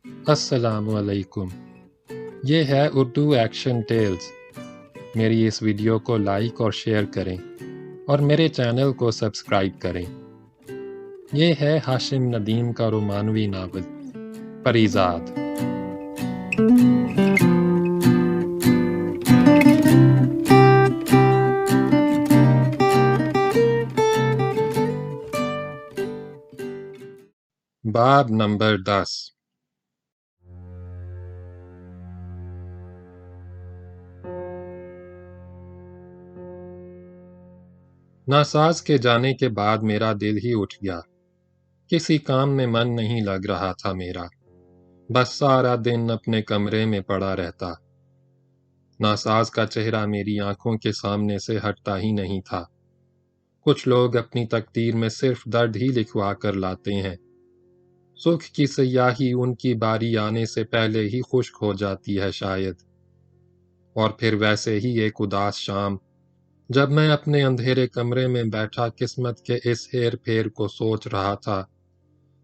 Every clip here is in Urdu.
السلام علیکم۔ یہ ہے اردو ایکشن ٹیلز۔ میری اس ویڈیو کو لائک اور شیئر کریں اور میرے چینل کو سبسکرائب کریں۔ یہ ہے ہاشم ندیم کا رومانوی ناول پریزاد۔ باب نمبر 10۔ ناساز کے جانے کے بعد میرا دل ہی اٹھ گیا۔ کسی کام میں من نہیں لگ رہا تھا میرا، بس سارا دن اپنے کمرے میں پڑا رہتا۔ ناساز کا چہرہ میری آنکھوں کے سامنے سے ہٹتا ہی نہیں تھا۔ کچھ لوگ اپنی تقدیر میں صرف درد ہی لکھوا کر لاتے ہیں۔ سکھ کی سیاہی ان کی باری آنے سے پہلے ہی خشک ہو جاتی ہے شاید۔ اور پھر ویسے ہی ایک اداس شام، جب میں اپنے اندھیرے کمرے میں بیٹھا قسمت کے اس ہیر پھیر کو سوچ رہا تھا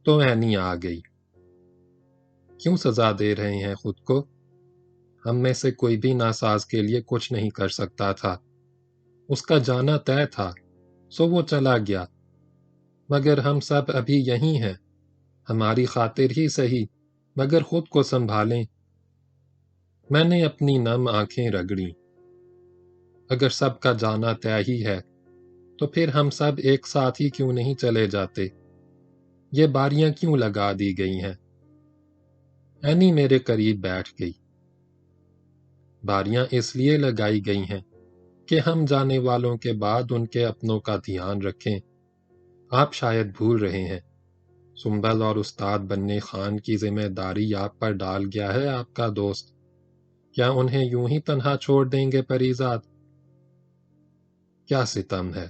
تو عینی آ گئی۔ کیوں سزا دے رہے ہیں خود کو؟ ہم میں سے کوئی بھی ناساز کے لیے کچھ نہیں کر سکتا تھا۔ اس کا جانا طے تھا، سو وہ چلا گیا۔ مگر ہم سب ابھی یہیں ہیں، ہماری خاطر ہی سہی، مگر خود کو سنبھالیں۔ میں نے اپنی نم آنکھیں رگڑیں۔ اگر سب کا جانا طے ہی ہے تو پھر ہم سب ایک ساتھ ہی کیوں نہیں چلے جاتے؟ یہ باریاں کیوں لگا دی گئی ہیں؟ اینی میرے قریب بیٹھ گئی۔ باریاں اس لیے لگائی گئی ہیں کہ ہم جانے والوں کے بعد ان کے اپنوں کا دھیان رکھیں۔ آپ شاید بھول رہے ہیں، سنبل اور استاد بننے خان کی ذمہ داری آپ پر ڈال گیا ہے آپ کا دوست۔ کیا انہیں یوں ہی تنہا چھوڑ دیں گے پریزاد؟ کیا ستم ہے!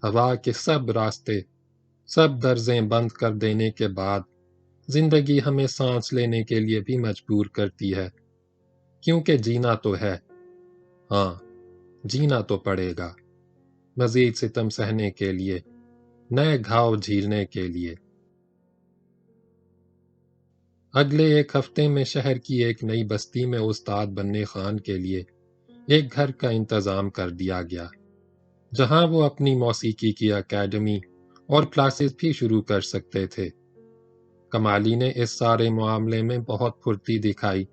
ہوا کے سب راستے، سب درزیں بند کر دینے کے بعد زندگی ہمیں سانس لینے کے لیے بھی مجبور کرتی ہے، کیونکہ جینا تو ہے۔ ہاں، جینا تو پڑے گا، مزید ستم سہنے کے لیے، نئے گھاؤ جھیلنے کے لیے۔ اگلے ایک ہفتے میں شہر کی ایک نئی بستی میں استاد بننے خان کے لیے ایک گھر کا انتظام کر دیا گیا، جہاں وہ اپنی موسیقی کی اکیڈمی اور کلاسز بھی شروع کر سکتے تھے۔ کمالی نے اس سارے معاملے میں بہت پھرتی دکھائی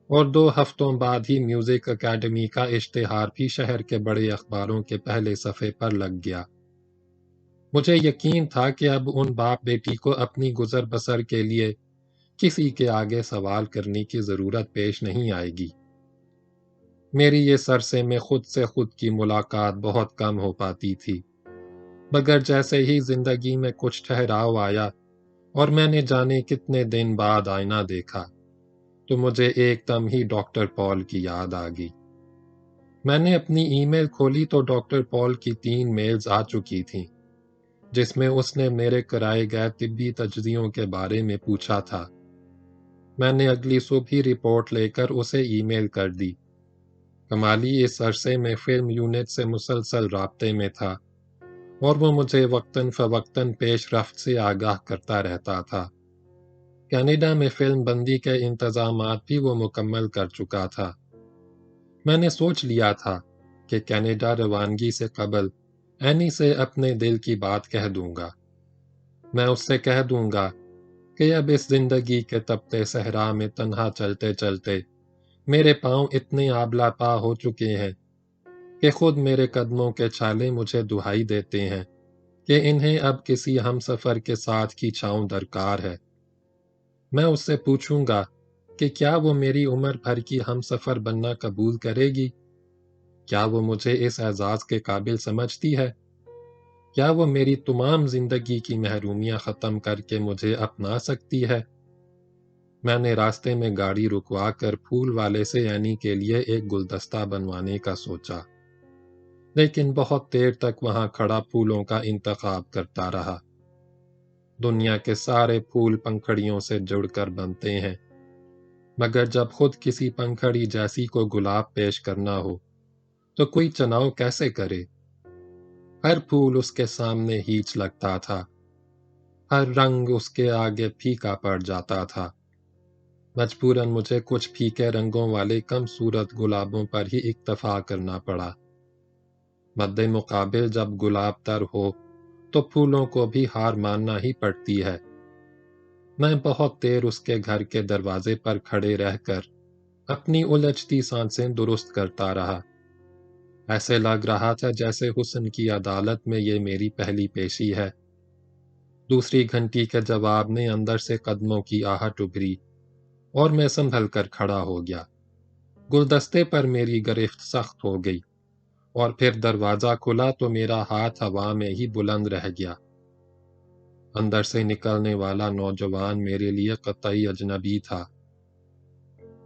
اور 2 ہفتوں بعد ہی میوزک اکیڈمی کا اشتہار بھی شہر کے بڑے اخباروں کے پہلے صفحے پر لگ گیا۔ مجھے یقین تھا کہ اب ان باپ بیٹی کو اپنی گزر بسر کے لیے کسی کے آگے سوال کرنے کی ضرورت پیش نہیں آئے گی۔ میری یہ سرسے میں خود کی ملاقات بہت کم ہو پاتی تھی، مگر جیسے ہی زندگی میں کچھ ٹھہراؤ آیا اور میں نے جانے کتنے دن بعد آئینہ دیکھا تو مجھے ایک دم ہی ڈاکٹر پال کی یاد آ گئی۔ میں نے اپنی ای میل کھولی تو ڈاکٹر پال کی 3 میلز آ چکی تھیں، جس میں اس نے میرے کرائے گئے طبی تجزیوں کے بارے میں پوچھا تھا۔ میں نے اگلی صبح ہی رپورٹ لے کر اسے ای میل کر دی۔ کمالی اس عرصے میں فلم یونٹ سے مسلسل رابطے میں تھا اور وہ مجھے وقتاً فوقتاً پیش رفت سے آگاہ کرتا رہتا تھا۔ کینیڈا میں فلم بندی کے انتظامات بھی وہ مکمل کر چکا تھا۔ میں نے سوچ لیا تھا کہ کینیڈا روانگی سے قبل اینی سے اپنے دل کی بات کہہ دوں گا۔ میں اس سے کہہ دوں گا کہ اب اس زندگی کے تپتے صحرا میں تنہا چلتے چلتے میرے پاؤں اتنے آبلا پا ہو چکے ہیں کہ خود میرے قدموں کے چھالے مجھے دہائی دیتے ہیں کہ انہیں اب کسی ہم سفر کے ساتھ کی چھاؤں درکار ہے۔ میں اس سے پوچھوں گا کہ کیا وہ میری عمر بھر کی ہم سفر بننا قبول کرے گی؟ کیا وہ مجھے اس اعزاز کے قابل سمجھتی ہے؟ کیا وہ میری تمام زندگی کی محرومیاں ختم کر کے مجھے اپنا سکتی ہے؟ میں نے راستے میں گاڑی رکوا کر پھول والے سے اینی کے لیے ایک گلدستہ بنوانے کا سوچا، لیکن بہت دیر تک وہاں کھڑا پھولوں کا انتخاب کرتا رہا۔ دنیا کے سارے پھول پنکھڑیوں سے جڑ کر بنتے ہیں، مگر جب خود کسی پنکھڑی جیسی کو گلاب پیش کرنا ہو تو کوئی چناؤ کیسے کرے؟ ہر پھول اس کے سامنے ہیچ لگتا تھا، ہر رنگ اس کے آگے پھیکا پڑ جاتا تھا۔ مجبوراً مجھے کچھ پھیکے رنگوں والے کم صورت گلابوں پر ہی اکتفا کرنا پڑا۔ مد مقابل جب گلاب تر ہو تو پھولوں کو بھی ہار ماننا ہی پڑتی ہے۔ میں بہت دیر اس کے گھر کے دروازے پر کھڑے رہ کر اپنی الجھتی سانسیں درست کرتا رہا۔ ایسے لگ رہا تھا جیسے حسن کی عدالت میں یہ میری پہلی پیشی ہے۔ دوسری گھنٹی کے جواب میں اندر سے قدموں کی آہٹ ابھری اور میں سنبھل کر کھڑا ہو گیا۔ گلدستے پر میری گرفت سخت ہو گئی اور پھر دروازہ کھلا تو میرا ہاتھ ہوا میں ہی بلند رہ گیا۔ اندر سے نکلنے والا نوجوان میرے لیے قطعی اجنبی تھا۔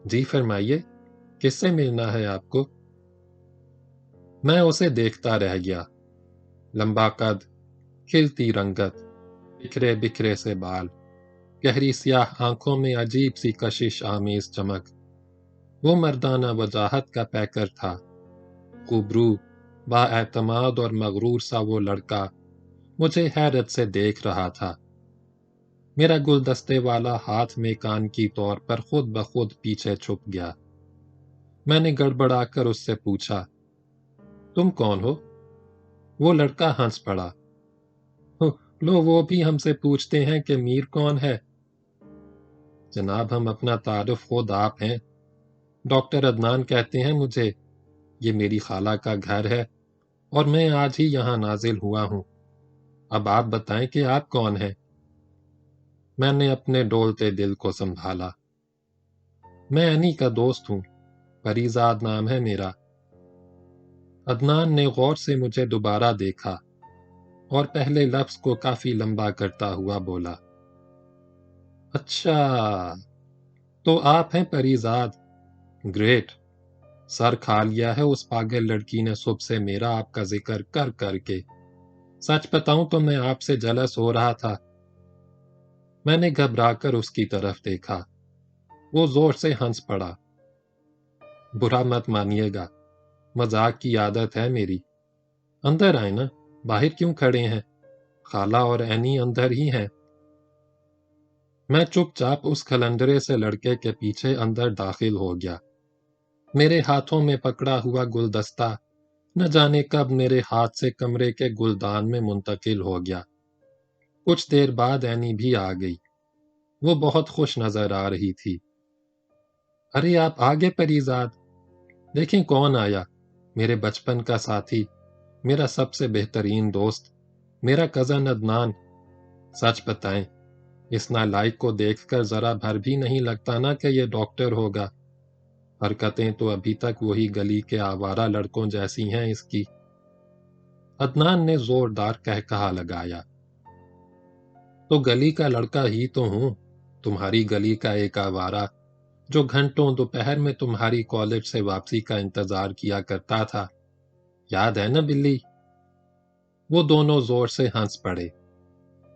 جی فرمائیے، کس سے ملنا ہے آپ کو؟ میں اسے دیکھتا رہ گیا۔ لمبا قد، کھلتی رنگت، بکھرے بکھرے سے بال، گہری سیاہ آنکھوں میں عجیب سی کشش آمیز چمک۔ وہ مردانہ وجاہت کا پیکر تھا۔ خوبرو، با اعتماد اور مغرور سا وہ لڑکا مجھے حیرت سے دیکھ رہا تھا۔ میرا گلدستے والا ہاتھ میں کان کی طور پر خود بخود پیچھے چھپ گیا۔ میں نے گڑبڑا کر اس سے پوچھا، تم کون ہو؟ وہ لڑکا ہنس پڑا۔ لو، وہ بھی ہم سے پوچھتے ہیں کہ میر کون ہے؟ جناب، ہم اپنا تعارف خود آپ ہیں۔ ڈاکٹر عدنان کہتے ہیں مجھے۔ یہ میری خالہ کا گھر ہے اور میں آج ہی یہاں نازل ہوا ہوں۔ اب آپ بتائیں کہ آپ کون ہیں؟ میں نے اپنے ڈولتے دل کو سنبھالا۔ میں اینی کا دوست ہوں، پریزاد نام ہے میرا۔ عدنان نے غور سے مجھے دوبارہ دیکھا اور پہلے لفظ کو کافی لمبا کرتا ہوا بولا، اچھا، تو آپ ہیں پریزاد۔ گریٹ۔ سر کھا لیا ہے اس پاگل لڑکی نے صبح سے میرا آپ کا ذکر کر کر کے۔ سچ بتاؤں تو میں آپ سے جلس ہو رہا تھا۔ میں نے گھبرا کر اس کی طرف دیکھا۔ وہ زور سے ہنس پڑا۔ برا مت مانیے گا، مذاق کی عادت ہے میری۔ اندر آئے نا، باہر کیوں کھڑے ہیں؟ خالہ اور اینی اندر ہی ہیں۔ میں چپ چاپ اس کھلندرے سے لڑکے کے پیچھے اندر داخل ہو گیا۔ میرے ہاتھوں میں پکڑا ہوا گلدستہ نہ جانے کب میرے ہاتھ سے کمرے کے گلدان میں منتقل ہو گیا۔ کچھ دیر بعد اینی بھی آ گئی۔ وہ بہت خوش نظر آ رہی تھی۔ ارے آپ آگے پریزاد، دیکھیں کون آیا، میرے بچپن کا ساتھی، میرا سب سے بہترین دوست، میرا کزن عدنان۔ سچ بتائیں، اس نالائق کو دیکھ کر ذرا بھر بھی نہیں لگتا نا کہ یہ ڈاکٹر ہوگا۔ حرکتیں تو ابھی تک وہی گلی کے آوارہ لڑکوں جیسی ہیں اس کی۔ عدنان نے زوردار کہا لگایا، تو گلی کا لڑکا ہی تو ہوں، تمہاری گلی کا ایک آوارہ جو گھنٹوں دوپہر میں تمہاری کالج سے واپسی کا انتظار کیا کرتا تھا۔ یاد ہے نا بلی؟ وہ دونوں زور سے ہنس پڑے۔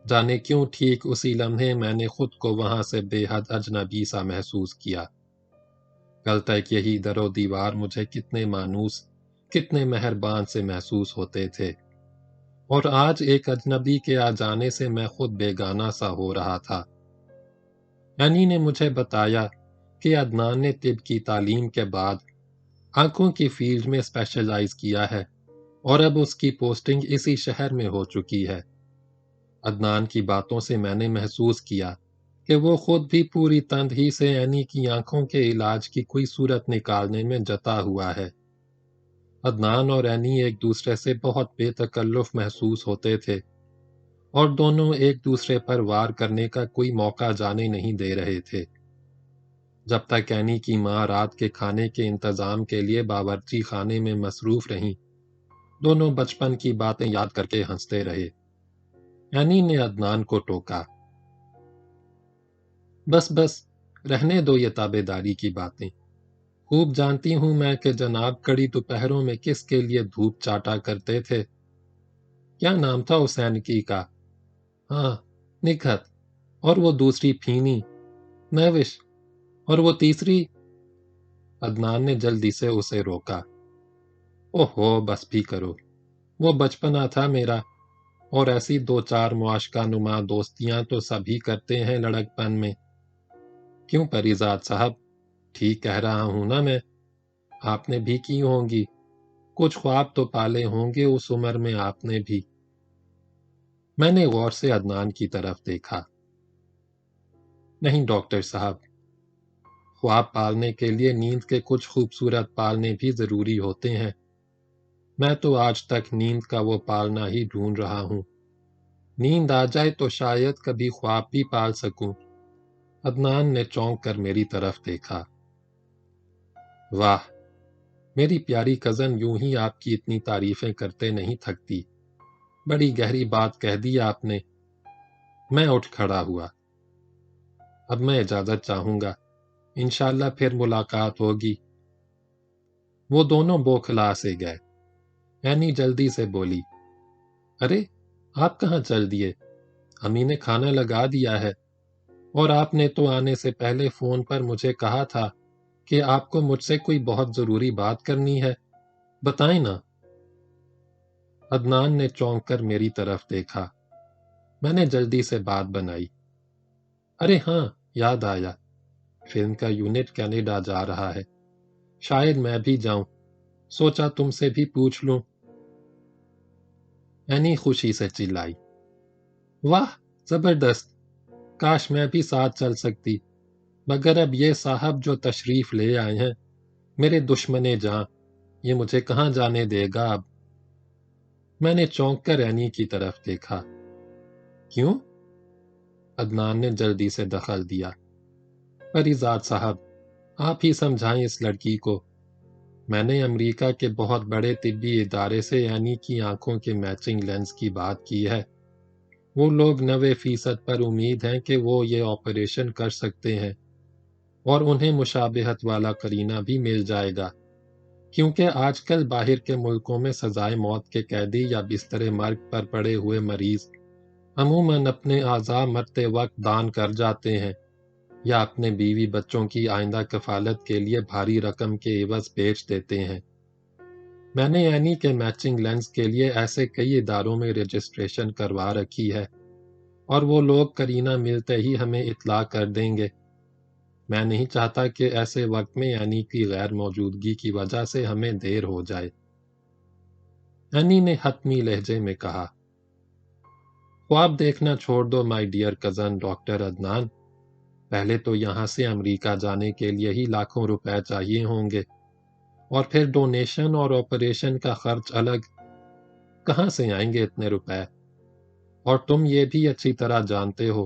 جانے کیوں ٹھیک اسی لمحے میں نے خود کو وہاں سے بے حد اجنبی سا محسوس کیا۔ کل تک یہی در و دیوار مجھے کتنے مانوس، کتنے مہربان سے محسوس ہوتے تھے، اور آج ایک اجنبی کے آ جانے سے میں خود بیگانہ سا ہو رہا تھا۔ اینی نے مجھے بتایا کہ عدنان نے طب کی تعلیم کے بعد آنکھوں کی فیلڈ میں اسپیشلائز کیا ہے اور اب اس کی پوسٹنگ اسی شہر میں ہو چکی ہے۔ عدنان کی باتوں سے میں نے محسوس کیا کہ وہ خود بھی پوری تندہی سے اینی کی آنکھوں کے علاج کی کوئی صورت نکالنے میں جتا ہوا ہے۔ عدنان اور اینی ایک دوسرے سے بہت بے تکلف محسوس ہوتے تھے اور دونوں ایک دوسرے پر وار کرنے کا کوئی موقع جانے نہیں دے رہے تھے۔ جب تک اینی کی ماں رات کے کھانے کے انتظام کے لیے باورچی خانے میں مصروف رہیں، دونوں بچپن کی باتیں یاد کر کے ہنستے رہے۔ اینی نے عدنان کو ٹوکا، بس بس، رہنے دو یہ تابے داری کی باتیں۔ خوب جانتی ہوں میں کہ جناب کڑی دوپہروں میں کس کے لیے دھوپ چاٹا کرتے تھے۔ کیا نام تھا حسین کی کا؟ ہاں، نکھت، اور وہ دوسری پھینی، نوش، اور وہ تیسری؟ عدنان نے جلدی سے اسے روکا۔ اوہو، بس بھی کرو، وہ بچپنا تھا میرا، اور ایسی دو چار معاشقہ نما دوستیاں تو سبھی کرتے ہیں لڑکپن میں۔ کیوں پریزاد صاحب، ٹھیک کہہ رہا ہوں نا میں؟ آپ نے بھی کی ہوں گی، کچھ خواب تو پالے ہوں گے اس عمر میں آپ نے بھی۔ میں نے غور سے عدنان کی طرف دیکھا۔ نہیں ڈاکٹر صاحب، خواب پالنے کے لیے نیند کے کچھ خوبصورت پالنے بھی ضروری ہوتے ہیں۔ میں تو آج تک نیند کا وہ پالنا ہی ڈھونڈ رہا ہوں۔ نیند آ جائے تو شاید کبھی خواب بھی پال سکوں۔ عدنان نے چونک کر میری طرف دیکھا۔ واہ، میری پیاری کزن یوں ہی آپ کی اتنی تعریفیں کرتے نہیں تھکتی۔ بڑی گہری بات کہہ دی آپ نے۔ میں اٹھ کھڑا ہوا۔ اب میں اجازت چاہوں گا، انشاءاللہ پھر ملاقات ہوگی۔ وہ دونوں بوکھلا سے گئے۔ اینی جلدی سے بولی، ارے آپ کہاں چل دیے؟ امی نے کھانا لگا دیا ہے، اور آپ نے تو آنے سے پہلے فون پر مجھے کہا تھا کہ آپ کو مجھ سے کوئی بہت ضروری بات کرنی ہے، بتائیں نا۔ عدنان نے چونک کر میری طرف دیکھا۔ میں نے جلدی سے بات بنائی، ارے ہاں یاد آیا، فلم کا یونٹ کینیڈا جا رہا ہے، شاید میں بھی جاؤں، سوچا تم سے بھی پوچھ لوں۔ اینی خوشی سے چلائی، واہ زبردست، کاش میں بھی ساتھ چل سکتی، مگر اب یہ صاحب جو تشریف لے آئے ہیں، میرے دشمن جاں، یہ مجھے کہاں جانے دے گا اب؟ میں نے چونک کر اینی کی طرف دیکھا۔ کیوں؟ عدنان نے جلدی سے دخل دیا۔ پریزاد صاحب، آپ ہی سمجھائیں اس لڑکی کو۔ میں نے امریکہ کے بہت بڑے طبی ادارے سے اینی کی آنکھوں کے میچنگ لینس کی بات کی ہے۔ وہ لوگ 90% پر امید ہیں کہ وہ یہ آپریشن کر سکتے ہیں، اور انہیں مشابہت والا قرینہ بھی مل جائے گا، کیونکہ آج کل باہر کے ملکوں میں سزائے موت کے قیدی یا بستر مرگ پر پڑے ہوئے مریض عموماً اپنے اعضاء مرتے وقت دان کر جاتے ہیں، یا اپنے بیوی بچوں کی آئندہ کفالت کے لیے بھاری رقم کے عوض بیچ دیتے ہیں۔ میں نے اینی کے میچنگ لینس کے لیے ایسے کئی اداروں میں رجسٹریشن کروا رکھی ہے، اور وہ لوگ قرینہ ملتے ہی ہمیں اطلاع کر دیں گے۔ میں نہیں چاہتا کہ ایسے وقت میں اینی کی غیر موجودگی کی وجہ سے ہمیں دیر ہو جائے۔ اینی نے حتمی لہجے میں کہا، خواب دیکھنا چھوڑ دو my dear cousin doctor Adnan, پہلے تو یہاں سے امریکہ جانے کے لیے ہی لاکھوں روپے چاہیے ہوں گے، اور پھر ڈونیشن اور آپریشن کا خرچ الگ، کہاں سے آئیں گے اتنے روپے؟ اور تم یہ بھی اچھی طرح جانتے ہو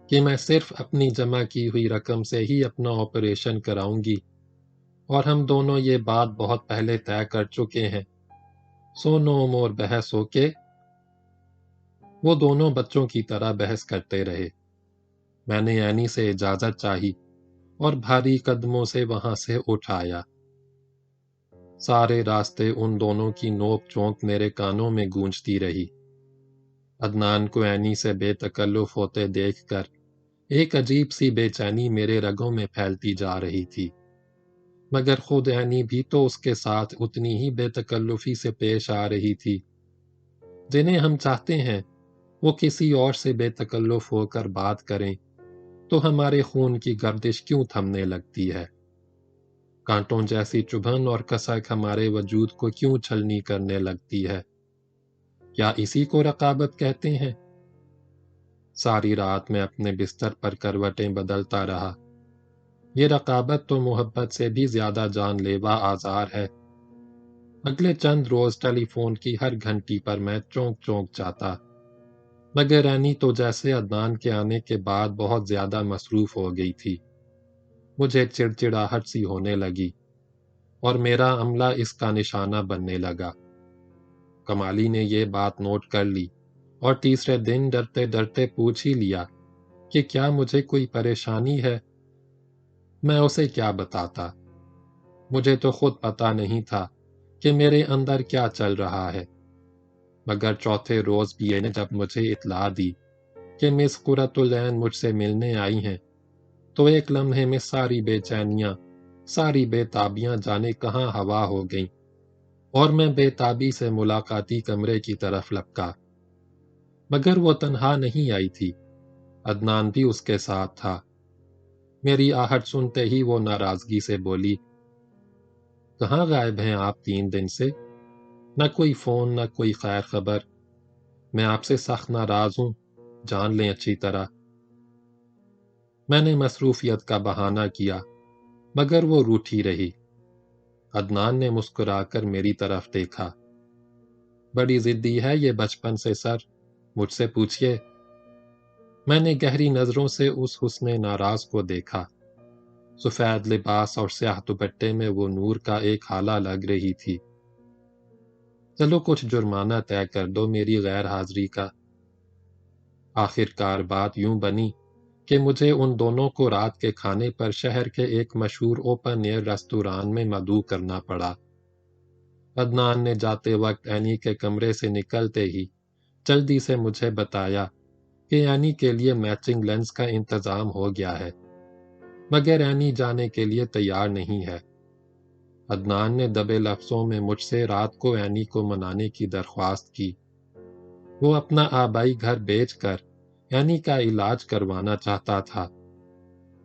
کہ میں صرف اپنی جمع کی ہوئی رقم سے ہی اپنا آپریشن کراؤں گی، اور ہم دونوں یہ بات بہت پہلے طے کر چکے ہیں، سو نو مور بحث ہو کے۔ وہ دونوں بچوں کی طرح بحث کرتے رہے۔ میں نے اینی سے اجازت چاہی اور بھاری قدموں سے وہاں سے اٹھ آیا۔ سارے راستے ان دونوں کی نوک چونک میرے کانوں میں گونجتی رہی۔ عدنان کو اینی سے بے تکلف ہوتے دیکھ کر ایک عجیب سی بے چینی میرے رگوں میں پھیلتی جا رہی تھی، مگر خود اینی بھی تو اس کے ساتھ اتنی ہی بے تکلفی سے پیش آ رہی تھی۔ جنہیں ہم چاہتے ہیں وہ کسی اور سے بے تکلف ہو کر بات کریں تو ہمارے خون کی گردش کیوں تھمنے لگتی ہے؟ کانٹوں جیسی چبھن اور کسک ہمارے وجود کو کیوں چھلنی کرنے لگتی ہے؟ کیا اسی کو رقابت کہتے ہیں؟ ساری رات میں اپنے بستر پر کروٹیں بدلتا رہا۔ یہ رقابت تو محبت سے بھی زیادہ جان لیوا آزار ہے۔ اگلے چند روز ٹیلی فون کی ہر گھنٹی پر میں چونک چونک جاتا، مگر اینی تو جیسے عدنان کے آنے کے بعد بہت زیادہ مصروف ہو گئی تھی۔ مجھے چڑچڑاہٹ سی ہونے لگی، اور میرا عملہ اس کا نشانہ بننے لگا۔ کمالی نے یہ بات نوٹ کر لی، اور تیسرے دن ڈرتے ڈرتے پوچھ ہی لیا کہ کیا مجھے کوئی پریشانی ہے۔ میں اسے کیا بتاتا؟ مجھے تو خود پتا نہیں تھا کہ میرے اندر کیا چل رہا ہے، مگر چوتھے روز بھی نے جب مجھے اطلاع دی کہ مس قرۃ العین مجھ سے ملنے آئی ہیں، تو ایک لمحے میں ساری بے چینیاں، ساری بے تابیاں جانے کہاں ہوا ہو گئیں، اور میں بے تابی سے ملاقاتی کمرے کی طرف لپکا۔ مگر وہ تنہا نہیں آئی تھی، عدنان بھی اس کے ساتھ تھا۔ میری آہٹ سنتے ہی وہ ناراضگی سے بولی، کہاں غائب ہیں آپ 3 دن سے؟ نہ کوئی فون، نہ کوئی خیر خبر۔ میں آپ سے سخت ناراض ہوں، جان لیں اچھی طرح۔ میں نے مصروفیت کا بہانہ کیا، مگر وہ روٹھی رہی۔ عدنان نے مسکرا کر میری طرف دیکھا۔ بڑی ضدی ہے یہ بچپن سے سر، مجھ سے پوچھئے۔ میں نے گہری نظروں سے اس حسن ناراض کو دیکھا۔ سفید لباس اور سیاہ دوپٹے میں وہ نور کا ایک حالہ لگ رہی تھی۔ چلو کچھ جرمانہ طے کر دو میری غیر حاضری کا۔ آخر کار بات یوں بنی کہ مجھے ان دونوں کو رات کے کھانے پر شہر کے ایک مشہور اوپن ایئر ریستوران میں مدعو کرنا پڑا۔ عدنان نے جاتے وقت اینی کے کمرے سے نکلتے ہی جلدی سے مجھے بتایا کہ اینی کے لیے میچنگ لینس کا انتظام ہو گیا ہے، مگر اینی جانے کے لیے تیار نہیں ہے۔ عدنان نے دبے لفظوں میں مجھ سے رات کو اینی کو منانے کی درخواست کی۔ وہ اپنا آبائی گھر بیچ کر اینی کا علاج کروانا چاہتا تھا۔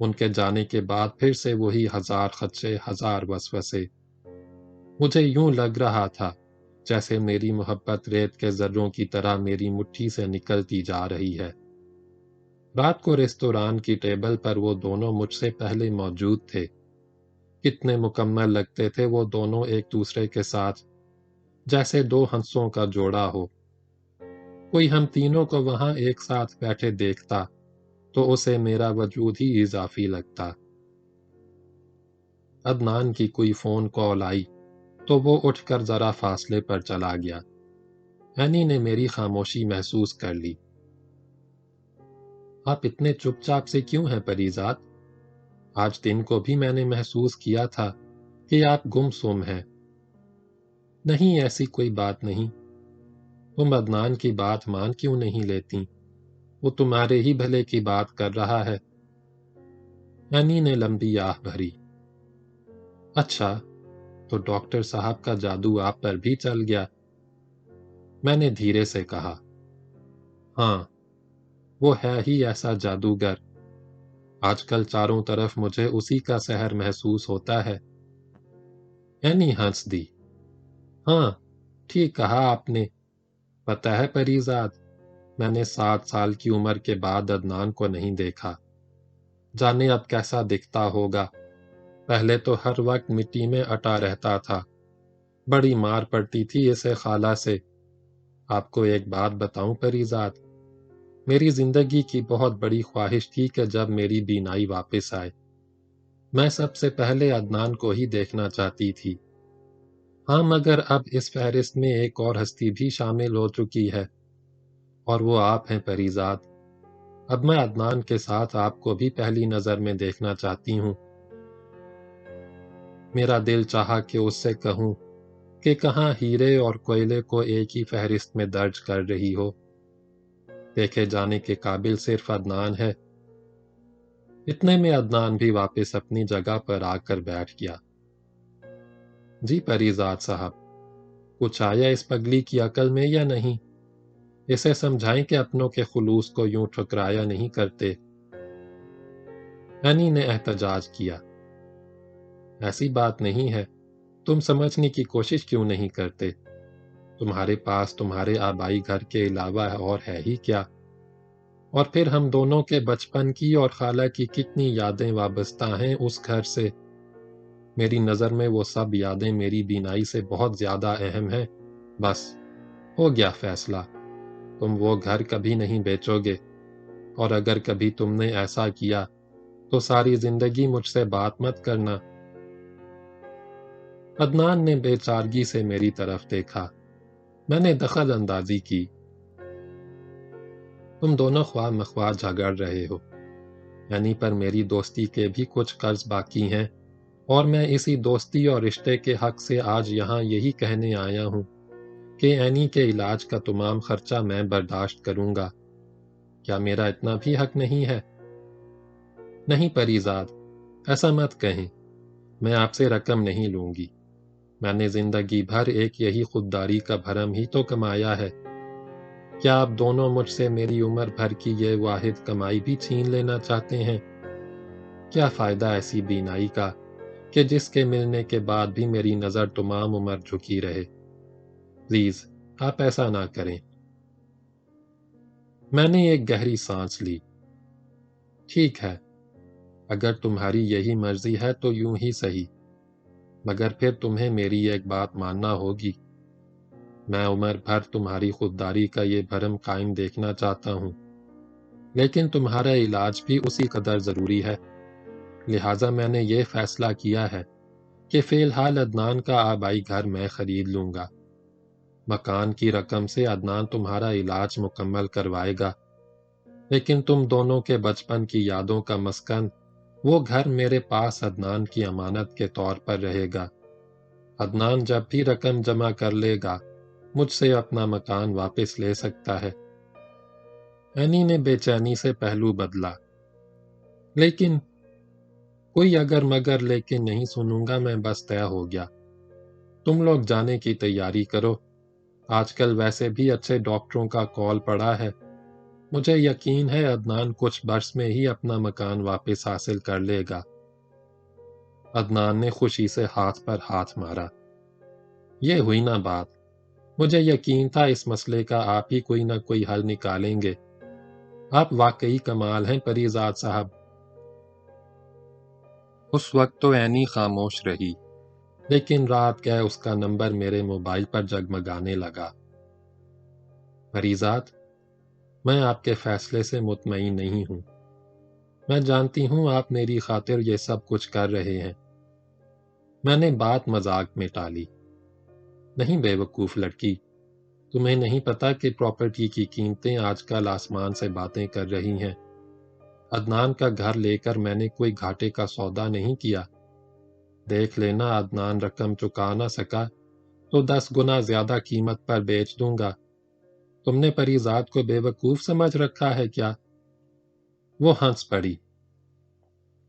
ان کے جانے کے بعد پھر سے وہی 1000 خدشے، 1000 وسوسے۔ مجھے یوں لگ رہا تھا جیسے میری محبت ریت کے ذروں کی طرح میری مٹھی سے نکلتی جا رہی ہے۔ رات کو ریستوران کی ٹیبل پر وہ دونوں مجھ سے پہلے موجود تھے۔ کتنے مکمل لگتے تھے وہ دونوں ایک دوسرے کے ساتھ، جیسے 2 ہنسوں کا جوڑا ہو۔ کوئی ہم تینوں کو وہاں ایک ساتھ بیٹھے دیکھتا تو اسے میرا وجود ہی اضافی لگتا۔ عدنان کی کوئی فون کال آئی تو وہ اٹھ کر ذرا فاصلے پر چلا گیا۔ اینی نے میری خاموشی محسوس کر لی۔ آپ اتنے چپ چاپ سے کیوں ہیں پریزاد؟ آج دن کو بھی میں نے محسوس کیا تھا کہ آپ گم سم ہیں۔ نہیں، ایسی کوئی بات نہیں۔ تم عدنان کی بات مان کیوں نہیں لیتی؟ وہ تمہارے ہی بھلے کی بات کر رہا ہے۔ اینی نے لمبی آہ بھری۔ اچھا، تو ڈاکٹر صاحب کا جادو آپ پر بھی چل گیا؟ میں نے دھیرے سے کہا۔ ہاں، وہ ہے ہی ایسا جادوگر۔ آج کل چاروں طرف مجھے اسی کا سحر محسوس ہوتا ہے۔ اینی ہنس دی۔ ہاں، ٹھیک کہا آپ نے۔ پتہ ہے پریزاد، میں نے 7 سال کی عمر کے بعد عدنان کو نہیں دیکھا۔ جانے اب کیسا دکھتا ہوگا۔ پہلے تو ہر وقت مٹی میں اٹا رہتا تھا۔ بڑی مار پڑتی تھی اسے خالہ سے۔ آپ کو ایک بات بتاؤں پریزاد، میری زندگی کی بہت بڑی خواہش تھی کہ جب میری بینائی واپس آئے، میں سب سے پہلے عدنان کو ہی دیکھنا چاہتی تھی۔ ہاں، مگر اب اس فہرست میں ایک اور ہستی بھی شامل ہو چکی ہے، اور وہ آپ ہیں پریزاد۔ اب میں عدنان کے ساتھ آپ کو بھی پہلی نظر میں دیکھنا چاہتی ہوں۔ میرا دل چاہا کہ اس سے کہوں کہ کہاں ہیرے اور کوئلے کو ایک ہی فہرست میں درج کر رہی ہو۔ دیکھے جانے کے قابل صرف عدنان ہے۔ اتنے میں عدنان بھی واپس اپنی جگہ پر آ کر بیٹھ گیا۔ جی پریزاد صاحب، کچھ آیا اس پگلی کی عقل میں یا نہیں؟ اسے سمجھائیں کہ اپنوں کے خلوص کو یوں ٹھکرایا نہیں کرتے۔ اینی نے احتجاج کیا۔ ایسی بات نہیں ہے، تم سمجھنے کی کوشش کیوں نہیں کرتے؟ تمہارے پاس تمہارے آبائی گھر کے علاوہ اور ہے ہی کیا؟ اور پھر ہم دونوں کے بچپن کی اور خالہ کی کتنی یادیں وابستہ ہیں اس گھر سے۔ میری نظر میں وہ سب یادیں میری بینائی سے بہت زیادہ اہم ہیں۔ بس، ہو گیا فیصلہ۔ تم وہ گھر کبھی نہیں بیچو گے، اور اگر کبھی تم نے ایسا کیا تو ساری زندگی مجھ سے بات مت کرنا۔ عدنان نے بے چارگی سے میری طرف دیکھا۔ میں نے دخل اندازی کی۔ تم دونوں خواہ مخواہ جھگڑ رہے ہو۔ یعنی پر میری دوستی کے بھی کچھ قرض باقی ہیں، اور میں اسی دوستی اور رشتے کے حق سے آج یہاں یہی کہنے آیا ہوں کہ اینی کے علاج کا تمام خرچہ میں برداشت کروں گا۔ کیا میرا اتنا بھی حق نہیں ہے؟ نہیں پریزاد، ایسا مت کہیں۔ میں آپ سے رقم نہیں لوں گی۔ میں نے زندگی بھر ایک یہی خودداری کا بھرم ہی تو کمایا ہے۔ کیا آپ دونوں مجھ سے میری عمر بھر کی یہ واحد کمائی بھی چھین لینا چاہتے ہیں؟ کیا فائدہ ایسی بینائی کا کہ جس کے ملنے کے بعد بھی میری نظر تمام عمر جھکی رہے؟ پلیز آپ ایسا نہ کریں۔ میں نے ایک گہری سانس لی۔ ٹھیک ہے، اگر تمہاری یہی مرضی ہے تو یوں ہی صحیح، مگر پھر تمہیں میری ایک بات ماننا ہوگی۔ میں عمر بھر تمہاری خودداری کا یہ بھرم قائم دیکھنا چاہتا ہوں، لیکن تمہارا علاج بھی اسی قدر ضروری ہے۔ لہٰذا میں نے یہ فیصلہ کیا ہے کہ فی الحال عدنان کا آبائی گھر میں خرید لوں گا۔ مکان کی رقم سے عدنان تمہارا علاج مکمل کروائے گا، لیکن تم دونوں کے بچپن کی یادوں کا مسکن وہ گھر میرے پاس عدنان کی امانت کے طور پر رہے گا۔ عدنان جب بھی رقم جمع کر لے گا مجھ سے اپنا مکان واپس لے سکتا ہے۔ اینی نے بے چینی سے پہلو بدلا۔ لیکن کوئی اگر مگر لیکن نہیں سنوں گا، میں بس طے ہو گیا۔ تم لوگ جانے کی تیاری کرو، آج کل ویسے بھی اچھے ڈاکٹروں کا کال پڑا ہے۔ مجھے یقین ہے عدنان کچھ برس میں ہی اپنا مکان واپس حاصل کر لے گا۔ عدنان نے خوشی سے ہاتھ پر ہاتھ مارا۔ یہ ہوئی نا بات، مجھے یقین تھا اس مسئلے کا آپ ہی کوئی نہ کوئی حل نکالیں گے۔ آپ واقعی کمال ہیں پریزاد صاحب۔ اس وقت تو اینی خاموش رہی، لیکن رات گئے اس کا نمبر میرے موبائل پر جگمگانے لگا۔ پریزاد، میں آپ کے فیصلے سے مطمئن نہیں ہوں۔ میں جانتی ہوں آپ میری خاطر یہ سب کچھ کر رہے ہیں۔ میں نے بات مذاق میں ٹالی۔ نہیں بے وقوف لڑکی، تمہیں نہیں پتا کہ پراپرٹی کی قیمتیں آج کل آسمان سے باتیں کر رہی ہیں۔ عدنان کا گھر لے کر میں نے کوئی گھاٹے کا سودا نہیں کیا۔ دیکھ لینا عدنان رقم چکا نہ سکا تو 10 گنا زیادہ قیمت پر بیچ دوں گا۔ تم نے پریزاد کو بے وقوف سمجھ رکھا ہے کیا؟ وہ ہنس پڑی۔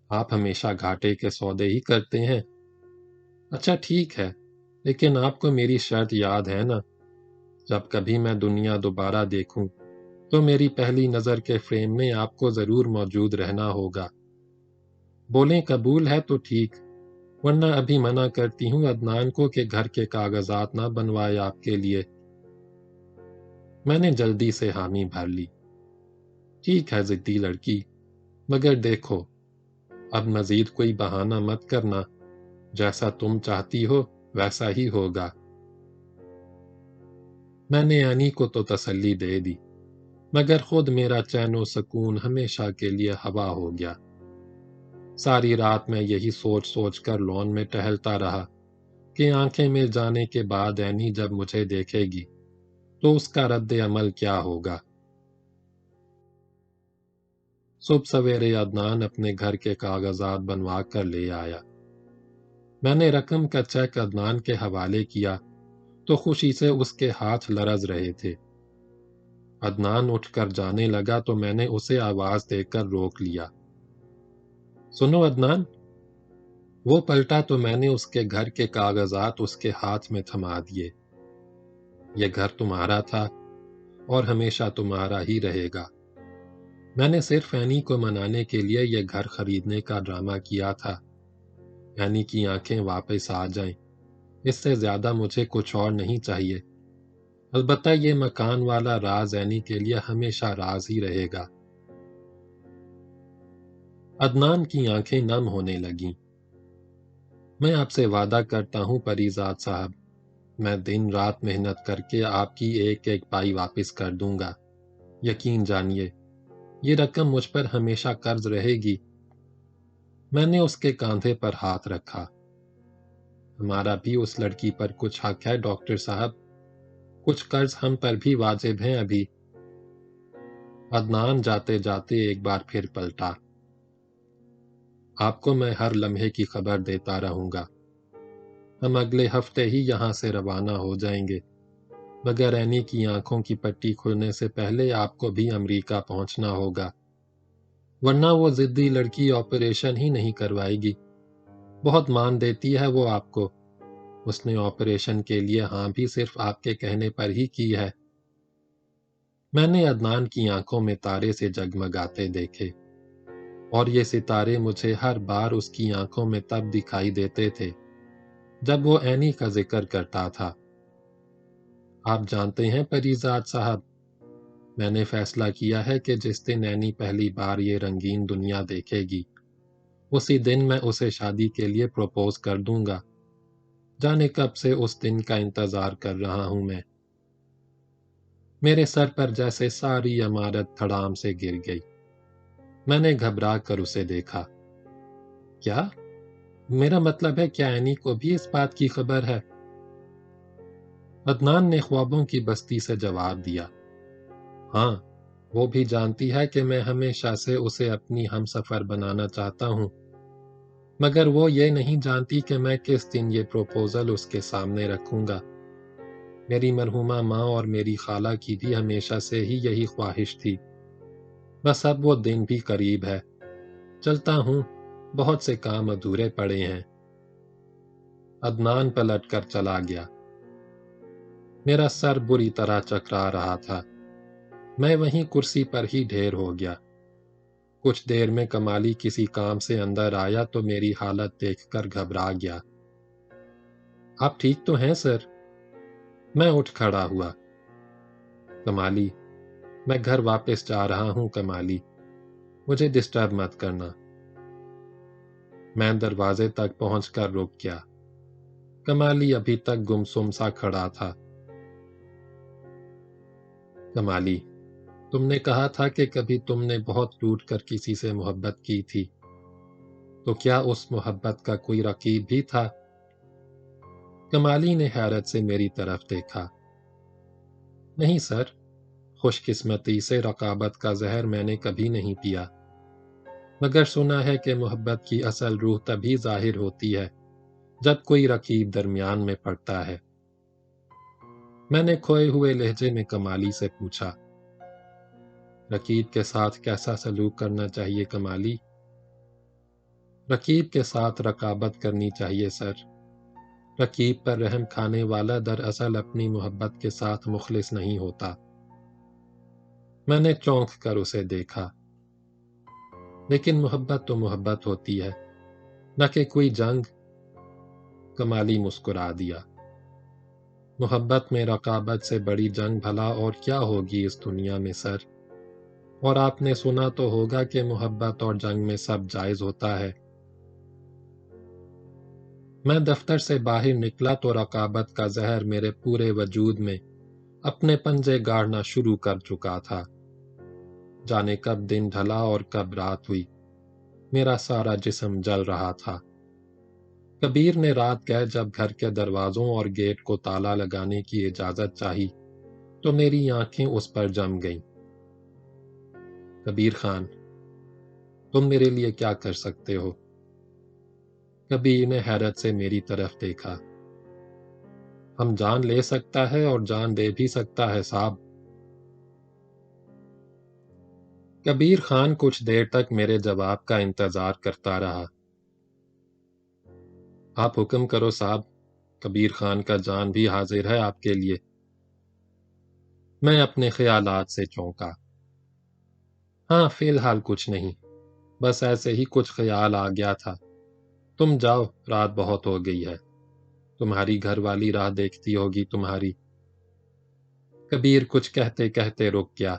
آپ ہمیشہ گھاٹے کے سودے ہی کرتے ہیں۔ اچھا ٹھیک ہے، لیکن آپ کو میری شرط یاد ہے نا؟ جب کبھی میں دنیا دوبارہ دیکھوں تو میری پہلی نظر کے فریم میں آپ کو ضرور موجود رہنا ہوگا۔ بولیں قبول ہے تو ٹھیک، ورنہ ابھی منع کرتی ہوں عدنان کو کہ گھر کے کاغذات نہ بنوائے آپ کے لیے۔ میں نے جلدی سے حامی بھر لی۔ ٹھیک ہے ضدی لڑکی، مگر دیکھو اب مزید کوئی بہانہ مت کرنا، جیسا تم چاہتی ہو ویسا ہی ہوگا۔ میں نے اینی کو تو تسلی دے دی، مگر خود میرا چین و سکون ہمیشہ کے لیے ہوا ہو گیا۔ ساری رات میں یہی سوچ سوچ کر لون میں ٹہلتا رہا کہ آنکھیں مل جانے کے بعد اینی جب مجھے دیکھے گی تو اس کا رد عمل کیا ہوگا۔ صبح سویرے عدنان اپنے گھر کے کاغذات بنوا کر لے آیا۔ میں نے رقم کا چیک عدنان کے حوالے کیا تو خوشی سے اس کے ہاتھ لرز رہے تھے۔ عدنان اٹھ کر جانے لگا تو میں نے اسے آواز دے کر روک لیا۔ سنو عدنان۔ وہ پلٹا تو میں نے اس کے گھر کے کاغذات اس کے ہاتھ میں تھما دیے۔ یہ گھر تمہارا تھا اور ہمیشہ تمہارا ہی رہے گا۔ میں نے صرف اینی کو منانے کے لیے یہ گھر خریدنے کا ڈرامہ کیا تھا۔ اینی کی آنکھیں واپس آ جائیں، اس سے زیادہ مجھے کچھ اور نہیں چاہیے۔ البتہ یہ مکان والا راز اینی کے لیے ہمیشہ راز ہی رہے گا۔ عدنان کی آنکھیں نم ہونے لگیں۔ میں آپ سے وعدہ کرتا ہوں پریزاد صاحب، میں دن رات محنت کر کے آپ کی ایک ایک پائی واپس کر دوں گا۔ یقین جانیے، یہ رقم مجھ پر ہمیشہ قرض رہے گی۔ میں نے اس کے کاندھے پر ہاتھ رکھا۔ ہمارا بھی اس لڑکی پر کچھ حق ہے ڈاکٹر صاحب، کچھ قرض ہم پر بھی واجب ہیں ابھی۔ عدنان جاتے جاتے ایک بار پھر پلٹا۔ آپ کو میں ہر لمحے کی خبر دیتا رہوں گا۔ ہم اگلے ہفتے ہی یہاں سے روانہ ہو جائیں گے، مگر اینی کی آنکھوں کی پٹی کھلنے سے پہلے آپ کو بھی امریکہ پہنچنا ہوگا، ورنہ وہ ضدی لڑکی آپریشن ہی نہیں کروائے گی۔ بہت مان دیتی ہے وہ آپ کو۔ اس نے آپریشن کے لیے ہاں بھی صرف آپ کے کہنے پر ہی کی ہے۔ میں نے عدنان کی آنکھوں میں تارے سے جگمگاتے دیکھے۔ اور یہ ستارے مجھے ہر بار اس کی آنکھوں میں تب دکھائی دیتے تھے جب وہ اینی کا ذکر کرتا تھا۔ آپ جانتے ہیں پریزاد صاحب، میں نے فیصلہ کیا ہے کہ جس دن اینی پہلی بار یہ رنگین دنیا دیکھے گی، اسی دن میں اسے شادی کے لیے پروپوز کر دوں گا۔ جانے کب سے اس دن کا انتظار کر رہا ہوں میں۔ میرے سر پر جیسے ساری عمارت دھڑام سے گر گئی۔ میں نے گھبرا کر اسے دیکھا۔ کیا؟ میرا مطلب ہے کیا اینی کو بھی اس بات کی خبر ہے؟ عدنان نے خوابوں کی بستی سے جواب دیا۔ ہاں، وہ بھی جانتی ہے کہ میں ہمیشہ سے اسے اپنی ہم سفر بنانا چاہتا ہوں، مگر وہ یہ نہیں جانتی کہ میں کس دن یہ پروپوزل اس کے سامنے رکھوں گا۔ میری مرحومہ ماں اور میری خالہ کی بھی ہمیشہ سے ہی یہی خواہش تھی۔ بس اب وہ دن بھی قریب ہے۔ چلتا ہوں، بہت سے کام ادھورے پڑے ہیں۔ عدنان پلٹ کر چلا گیا۔ میرا سر بری طرح چکرا رہا تھا۔ میں وہیں کرسی پر ہی ڈھیر ہو گیا۔ کچھ دیر میں کمالی کسی کام سے اندر آیا تو میری حالت دیکھ کر گھبرا گیا۔ آپ ٹھیک تو ہیں سر؟ میں اٹھ کھڑا ہوا۔ کمالی، میں گھر واپس جا رہا ہوں کمالی، مجھے ڈسٹرب مت کرنا۔ میں دروازے تک پہنچ کر رک گیا۔ کمالی ابھی تک گمسم سا کھڑا تھا۔ کمالی، تم نے کہا تھا کہ کبھی تم نے بہت ٹوٹ کر کسی سے محبت کی تھی، تو کیا اس محبت کا کوئی رقیب بھی تھا؟ کمالی نے حیرت سے میری طرف دیکھا۔ نہیں سر، خوش قسمتی سے رقابت کا زہر میں نے کبھی نہیں پیا، مگر سنا ہے کہ محبت کی اصل روح تبھی ظاہر ہوتی ہے جب کوئی رقیب درمیان میں پڑتا ہے۔ میں نے کھوئے ہوئے لہجے میں کمالی سے پوچھا، رقیب کے ساتھ کیسا سلوک کرنا چاہیے کمالی؟ رقیب کے ساتھ رقابت کرنی چاہیے سر۔ رقیب پر رحم کھانے والا دراصل اپنی محبت کے ساتھ مخلص نہیں ہوتا۔ میں نے چونک کر اسے دیکھا۔ لیکن محبت تو محبت ہوتی ہے، نہ کہ کوئی جنگ۔ کمالی مسکرا دیا۔ محبت میں رقابت سے بڑی جنگ بھلا اور کیا ہوگی اس دنیا میں سر؟ اور آپ نے سنا تو ہوگا کہ محبت اور جنگ میں سب جائز ہوتا ہے۔ میں دفتر سے باہر نکلا تو رقابت کا زہر میرے پورے وجود میں اپنے پنجے گاڑنا شروع کر چکا تھا۔ جانے کب دن ڈھلا اور کب رات ہوئی، میرا سارا جسم جل رہا تھا۔ کبیر نے رات گئے جب گھر کے دروازوں اور گیٹ کو تالا لگانے کی اجازت چاہی تو میری آنکھیں اس پر جم گئیں۔ کبیر خان، تم میرے لیے کیا کر سکتے ہو؟ کبیر نے حیرت سے میری طرف دیکھا۔ ہم جان لے سکتا ہے اور جان دے بھی سکتا ہے صاحب۔ کبیر خان کچھ دیر تک میرے جواب کا انتظار کرتا رہا۔ آپ حکم کرو صاحب، کبیر خان کا جان بھی حاضر ہے آپ کے لیے۔ میں اپنے خیالات سے چونکا۔ ہاں، فی الحال کچھ نہیں، بس ایسے ہی کچھ خیال آ گیا تھا۔ تم جاؤ، رات بہت ہو گئی ہے، تمہاری گھر والی راہ دیکھتی ہوگی تمہاری۔ کبیر کچھ کہتے کہتے رک گیا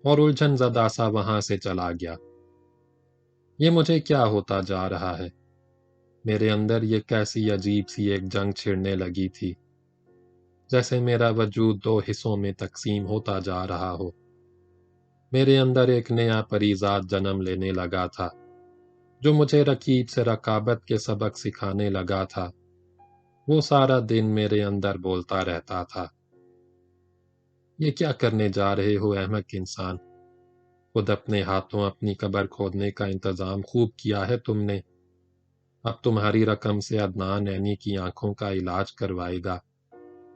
اور الجھن زدہ سا وہاں سے چلا گیا۔ یہ مجھے کیا ہوتا جا رہا ہے؟ میرے اندر یہ کیسی عجیب سی ایک جنگ چھڑنے لگی تھی، جیسے میرا وجود دو حصوں میں تقسیم ہوتا جا رہا ہو۔ میرے اندر ایک نیا پریزاد جنم لینے لگا تھا، جو مجھے رقیب سے رقابت کے سبق سکھانے لگا تھا۔ وہ سارا دن میرے اندر بولتا رہتا تھا، یہ کیا کرنے جا رہے ہو احمق انسان؟ خود اپنے ہاتھوں اپنی قبر کھودنے کا انتظام خوب کیا ہے تم نے۔ اب تمہاری رقم سے عدنان عینی کی آنکھوں کا علاج کروائے گا،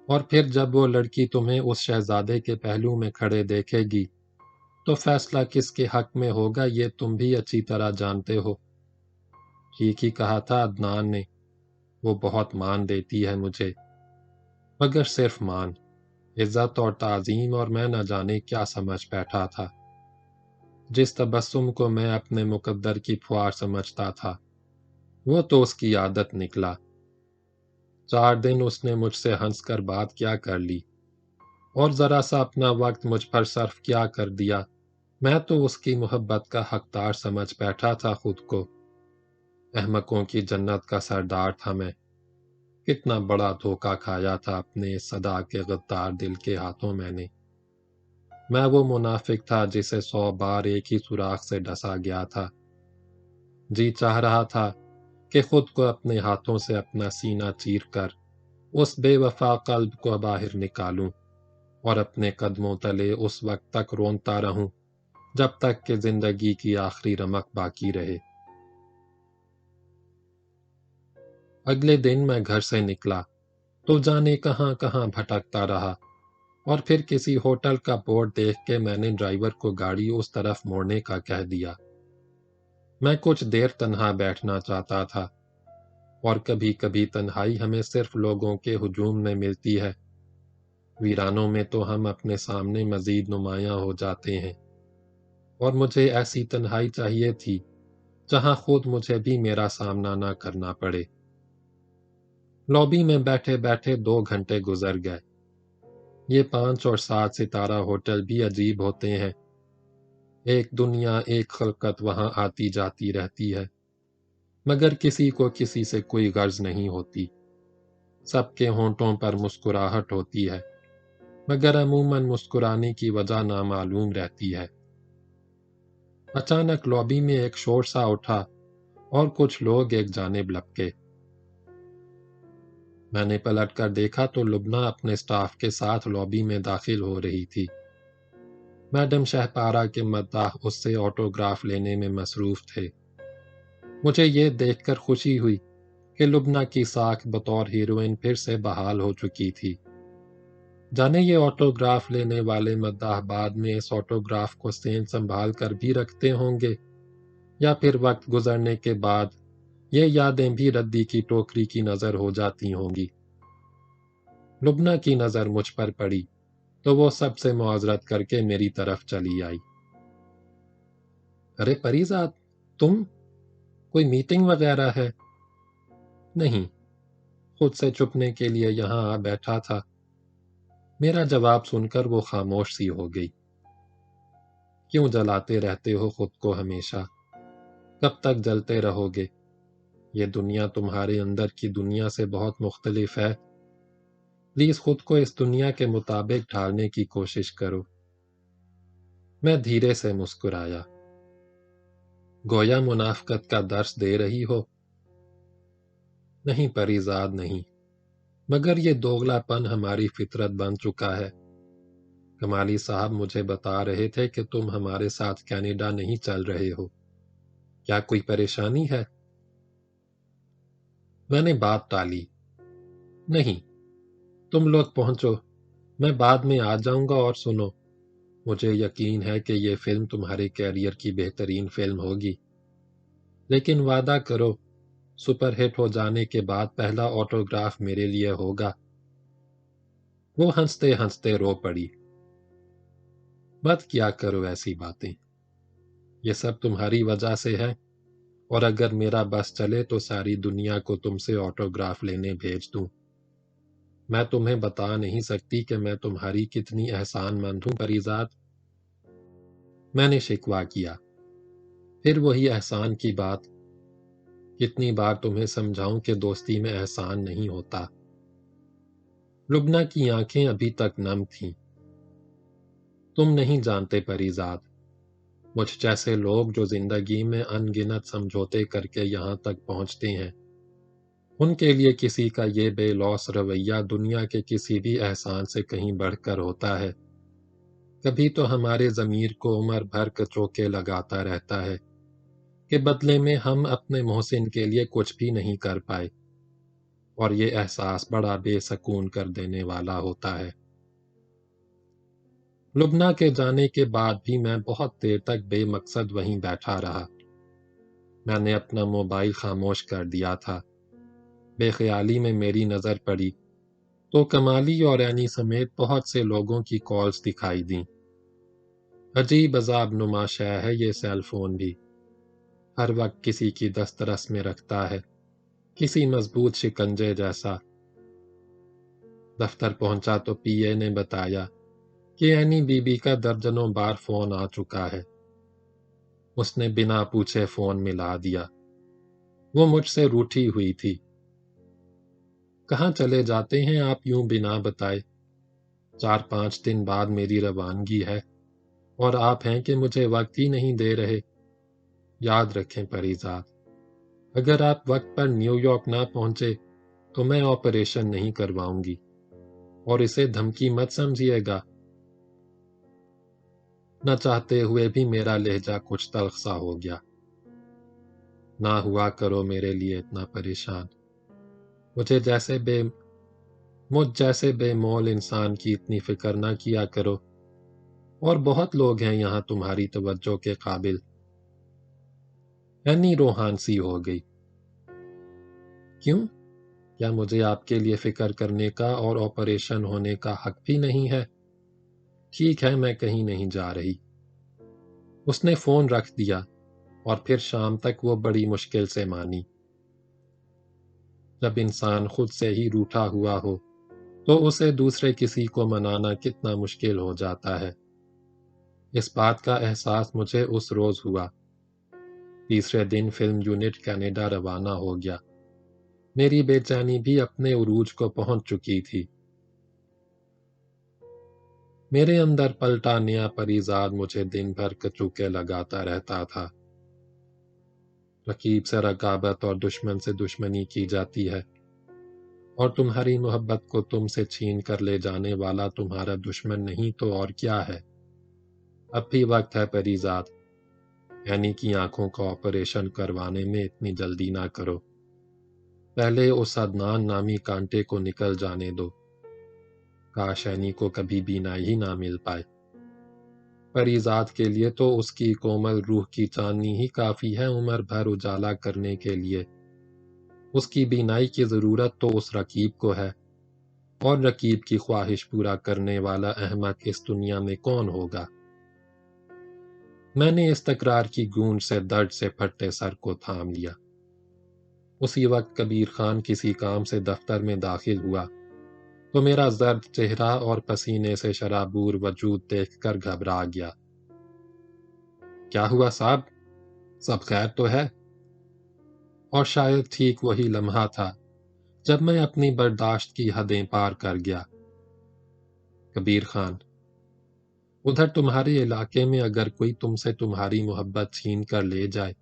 اور پھر جب وہ لڑکی تمہیں اس شہزادے کے پہلو میں کھڑے دیکھے گی تو فیصلہ کس کے حق میں ہوگا یہ تم بھی اچھی طرح جانتے ہو۔ ٹھیک ہی کہا تھا عدنان نے، وہ بہت مان دیتی ہے مجھے، مگر صرف مان، عزت اور تعظیم اور میں نہ جانے کیا سمجھ بیٹھا تھا۔ جس تبسم کو میں اپنے مقدر کی پھوار سمجھتا تھا وہ تو اس کی عادت نکلا۔ 4 دن اس نے مجھ سے ہنس کر بات کیا کر لی اور ذرا سا اپنا وقت مجھ پر صرف کیا کر دیا۔ میں تو اس کی محبت کا حقدار سمجھ بیٹھا تھا خود کو۔ احمقوں کی جنت کا سردار تھا میں۔ کتنا بڑا دھوکہ کھایا تھا اپنے اس صدا کے غدار دل کے ہاتھوں میں نے۔ میں وہ منافق تھا جسے 100 بار ایک ہی سوراخ سے ڈسا گیا تھا۔ جی چاہ رہا تھا کہ خود کو اپنے ہاتھوں سے اپنا سینہ چیر کر اس بے وفا قلب کو باہر نکالوں اور اپنے قدموں تلے اس وقت تک رونتا رہوں جب تک کہ زندگی کی آخری رمق باقی رہے۔ اگلے دن میں گھر سے نکلا تو جانے کہاں کہاں بھٹکتا رہا اور پھر کسی ہوٹل کا بورڈ دیکھ کے میں نے ڈرائیور کو گاڑی اس طرف موڑنے کا کہہ دیا۔ میں کچھ دیر تنہا بیٹھنا چاہتا تھا، اور کبھی کبھی تنہائی ہمیں صرف لوگوں کے ہجوم میں ملتی ہے۔ ویرانوں میں تو ہم اپنے سامنے مزید نمایاں ہو جاتے ہیں، اور مجھے ایسی تنہائی چاہیے تھی جہاں خود مجھے بھی میرا سامنا نہ کرنا پڑے۔ لابی میں بیٹھے بیٹھے 2 گھنٹے گزر گئے۔ یہ 5 اور 7 ستارہ ہوٹل بھی عجیب ہوتے ہیں۔ ایک دنیا، ایک خلقت وہاں آتی جاتی رہتی ہے، مگر کسی کو کسی سے کوئی غرض نہیں ہوتی۔ سب کے ہونٹوں پر مسکراہٹ ہوتی ہے، مگر عموماً مسکرانے کی وجہ نامعلوم رہتی ہے۔ اچانک لابی میں ایک شور سا اٹھا اور کچھ لوگ ایک جانب لپکے۔ میں نے پلٹ کر دیکھا تو لبنہ اپنے سٹاف کے ساتھ لابی میں داخل ہو رہی تھی۔ میڈم شہپارہ کے مداح اس سے آٹوگراف لینے میں مصروف تھے۔ مجھے یہ دیکھ کر خوشی ہوئی کہ لبنہ کی ساکھ بطور ہیروئن پھر سے بحال ہو چکی تھی۔ جانے یہ آٹوگراف لینے والے مداح بعد میں اس آٹوگراف کو سین سنبھال کر بھی رکھتے ہوں گے، یا پھر وقت گزرنے کے بعد یہ یادیں بھی ردی کی ٹوکری کی نظر ہو جاتی ہوں گی۔ لبنہ کی نظر مجھ پر پڑی تو وہ سب سے معذرت کر کے میری طرف چلی آئی۔ ارے پریزاد، تم؟ کوئی میٹنگ وغیرہ ہے؟ نہیں، خود سے چھپنے کے لیے یہاں آ بیٹھا تھا۔ میرا جواب سن کر وہ خاموش سی ہو گئی۔ کیوں جلاتے رہتے ہو خود کو ہمیشہ؟ کب تک جلتے رہو گے؟ یہ دنیا تمہارے اندر کی دنیا سے بہت مختلف ہے۔ پلیز خود کو اس دنیا کے مطابق ڈھالنے کی کوشش کرو۔ میں دھیرے سے مسکرایا۔ گویا منافقت کا درس دے رہی ہو؟ نہیں پریزاد، نہیں، مگر یہ دوغلا پن ہماری فطرت بن چکا ہے۔ کمالی صاحب مجھے بتا رہے تھے کہ تم ہمارے ساتھ کینیڈا نہیں چل رہے ہو۔ کیا کوئی پریشانی ہے؟ میں نے بات ٹالی۔ نہیں، تم لوگ پہنچو، میں بعد میں آ جاؤں گا، اور سنو، مجھے یقین ہے کہ یہ فلم تمہارے کیریئر کی بہترین فلم ہوگی، لیکن وعدہ کرو سپر ہٹ ہو جانے کے بعد پہلا آٹوگراف میرے لیے ہوگا۔ وہ ہنستے ہنستے رو پڑی۔ مت کیا کرو ایسی باتیں، یہ سب تمہاری وجہ سے ہے، اور اگر میرا بس چلے تو ساری دنیا کو تم سے آٹوگراف لینے بھیج دوں۔ میں تمہیں بتا نہیں سکتی کہ میں تمہاری کتنی احسان مند ہوں پریزاد۔ میں نے شکوہ کیا۔ پھر وہی احسان کی بات۔ کتنی بار تمہیں سمجھاؤں کہ دوستی میں احسان نہیں ہوتا۔ لبنہ کی آنکھیں ابھی تک نم تھیں۔ تم نہیں جانتے پریزاد، مجھ جیسے لوگ جو زندگی میں ان گنت سمجھوتے کر کے یہاں تک پہنچتے ہیں، ان کے لیے کسی کا یہ بے لوث رویہ دنیا کے کسی بھی احسان سے کہیں بڑھ کر ہوتا ہے۔ کبھی تو ہمارے ضمیر کو عمر بھر کچوکے لگاتا رہتا ہے کہ بدلے میں ہم اپنے محسن کے لیے کچھ بھی نہیں کر پائے، اور یہ احساس بڑا بے سکون کر دینے والا ہوتا ہے۔ لبنہ کے جانے کے بعد بھی میں بہت دیر تک بے مقصد وہیں بیٹھا رہا۔ میں نے اپنا موبائل خاموش کر دیا تھا۔ بے خیالی میں میری نظر پڑی تو کمالی اور اینی سمیت بہت سے لوگوں کی کالز دکھائی دیں۔ عجیب عذاب نما شے ہے یہ سیل فون بھی، ہر وقت کسی کی دسترس میں رکھتا ہے، کسی مضبوط شکنجے جیسا۔ دفتر پہنچا تو پی اے نے بتایا کہ اینی بی بی کا درجنوں بار فون آ چکا ہے۔ اس نے بنا پوچھے فون ملا دیا۔ وہ مجھ سے روٹھی ہوئی تھی۔ کہاں چلے جاتے ہیں آپ یوں بنا بتائے؟ 4-5 دن بعد میری روانگی ہے اور آپ ہیں کہ مجھے وقت ہی نہیں دے رہے۔ یاد رکھیں پریزاد، اگر آپ وقت پر نیو یارک نہ پہنچے تو میں آپریشن نہیں کرواؤں گی، اور اسے دھمکی مت سمجھیے گا۔ نہ چاہتے ہوئے بھی میرا لہجہ کچھ تلخ سا ہو گیا۔ نہ ہوا کرو میرے لیے اتنا پریشان، مجھ جیسے بے مول انسان کی اتنی فکر نہ کیا کرو، اور بہت لوگ ہیں یہاں تمہاری توجہ کے قابل۔ اینی روحان سی ہو گئی۔ کیوں؟ کیا مجھے آپ کے لیے فکر کرنے کا اور آپریشن ہونے کا حق بھی نہیں ہے؟ ٹھیک ہے، میں کہیں نہیں جا رہی۔ اس نے فون رکھ دیا اور پھر شام تک وہ بڑی مشکل سے مانی۔ جب انسان خود سے ہی روٹھا ہوا ہو تو اسے دوسرے کسی کو منانا کتنا مشکل ہو جاتا ہے۔ اس بات کا احساس مجھے اس روز ہوا۔ تیسرے دن فلم یونٹ کینیڈا روانہ ہو گیا۔ میری بے چینی بھی اپنے عروج کو پہنچ چکی تھی۔ میرے اندر پلٹا نیا پریزاد مجھے دن بھر کچوکے لگاتا رہتا تھا۔ رقیب سے رقابت اور دشمن سے دشمنی کی جاتی ہے، اور تمہاری محبت کو تم سے چھین کر لے جانے والا تمہارا دشمن نہیں تو اور کیا ہے۔ اب بھی وقت ہے پریزاد، اینی کی آنکھوں کا آپریشن کروانے میں اتنی جلدی نہ کرو۔ پہلے اس عدنان نامی کانٹے کو نکل جانے دو۔ کاش اینی کو کبھی بینائی ہی نہ مل پائے۔ پریزاد کے لیے تو اس کی کومل روح کی چاندنی ہی کافی ہے عمر بھر اجالا کرنے کے لیے۔ اس کی بینائی کی ضرورت تو اس رقیب کو ہے، اور رقیب کی خواہش پورا کرنے والا احمق اس دنیا میں کون ہوگا؟ میں نے اس تکرار کی گونج سے درد سے پھٹے سر کو تھام لیا۔ اسی وقت کبیر خان کسی کام سے دفتر میں داخل ہوا تو میرا زرد چہرہ اور پسینے سے شرابور وجود دیکھ کر گھبرا گیا۔ کیا ہوا صاحب؟ سب خیر تو ہے؟ اور شاید ٹھیک وہی لمحہ تھا جب میں اپنی برداشت کی حدیں پار کر گیا۔ کبیر خان، ادھر تمہارے علاقے میں اگر کوئی تم سے تمہاری محبت چھین کر لے جائے